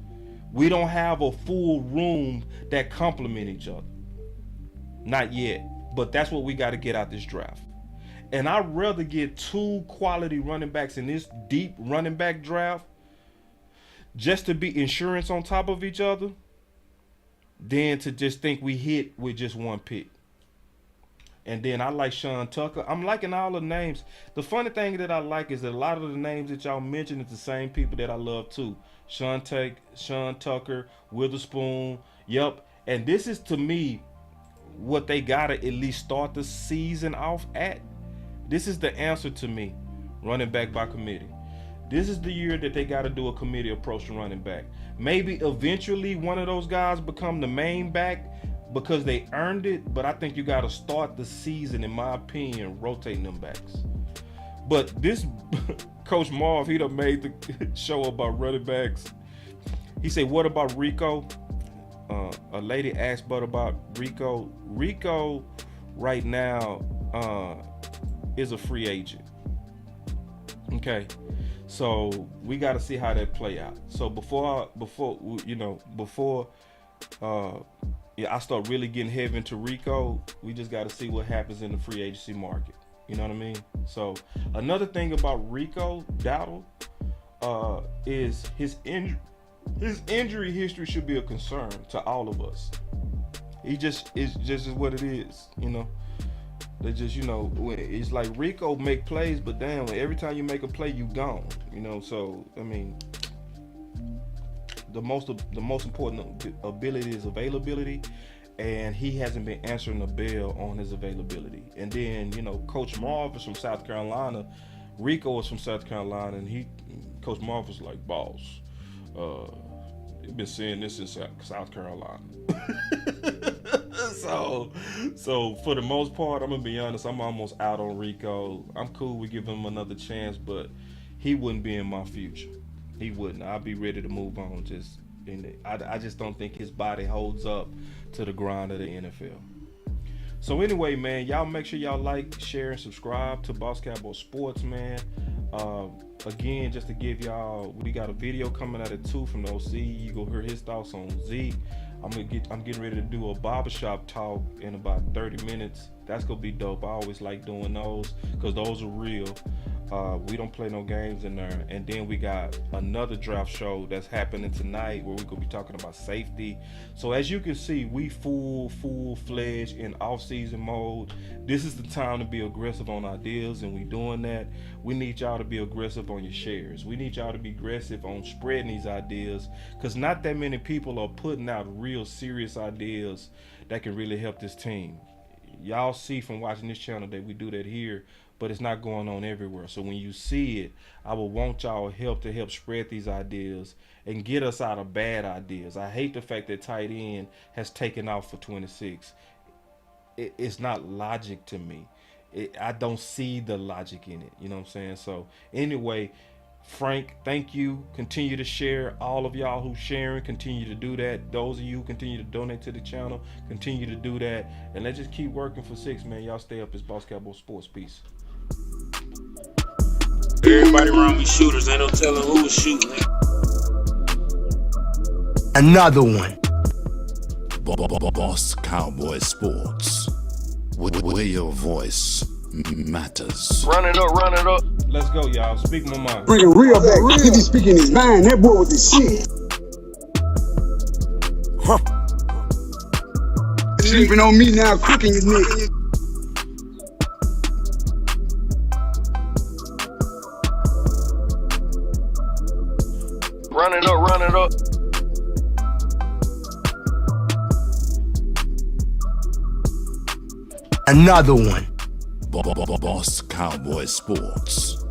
We don't have a full room that complement each other. Not yet, but that's what we got to get out this draft. And I'd rather get 2 quality running backs in this deep running back draft just to be insurance on top of each other than to just think we hit with just 1 pick. And then I like Sean Tucker. I'm liking all the names. The funny thing that I like is that a lot of the names that y'all mentioned is the same people that I love too. Sean Tucker, Witherspoon. Yep. And this is, to me, what they got to at least start the season off at. This is the answer to me. Running back by committee. This is the year that they got to do a committee approach to running back. Maybe eventually one of those guys become the main back because they earned it, but I think you got to start the season, in my opinion, rotating them backs. But this Coach Marv, he done made the show about running backs. He said, what about Rico? A lady asked about Rico. Rico right now is a free agent. Okay, so we got to see how that play out. So before I start really getting heavy into Rico, we just got to see what happens in the free agency market. You know what I mean? So another thing about Rico Dowdle is his injury history should be a concern to all of us. It's just what it is, They just, it's like Rico make plays, but damn, every time you make a play, you gone. So I mean, the most important ability is availability, and he hasn't been answering the bell on his availability. And then, Coach Marv is from South Carolina, Rico is from South Carolina, and Coach Marv was like, boss, you've been saying this in South Carolina. So for the most part, I'm gonna be honest, I'm almost out on Rico. I'm cool with giving him another chance, but he wouldn't be in my future. He wouldn't. I'll be ready to move on. I just don't think his body holds up to the grind of the NFL. So anyway, man, y'all make sure y'all like, share, and subscribe to Boss Cowboy Sports, man. Again, just to give y'all, we got a video coming out at 2 from the OC. You go hear his thoughts on Zeke. I'm getting ready to do a barbershop talk in about 30 minutes. That's gonna be dope. I always like doing those because those are real. We don't play no games in there. And then we got another draft show that's happening tonight where we're gonna be talking about safety. So as you can see, we full-fledged in off-season mode. This is the time to be aggressive on our deals, and we doing that. We need y'all to be aggressive on your shares. We need y'all to be aggressive on spreading these ideas, because not that many people are putting out real serious ideas that can really help this team. Y'all see from watching this channel that we do that here, but it's not going on everywhere. So when you see it, I will want y'all help to help spread these ideas and get us out of bad ideas. I hate the fact that tight end has taken off for 26. It's not logic to me. I don't see the logic in it. You know what I'm saying? So anyway, Frank, thank you. Continue to share. All of y'all who sharing, continue to do that. Those of you who continue to donate to the channel, continue to do that. And let's just keep working for 6, man. Y'all stay up. It's Boss Cowboy Sports. Peace. Everybody around me shooters. Ain't no telling who's shooting. Another one. Boss Cowboy Sports. Where your voice matters. Run it up. Let's go, y'all. Speak my mind. Bringing real back. He be speaking his mind. That boy with the shit. Sleeping on me now, cooking his nigga. Run it up. Another one. Boss Cowboy Sports.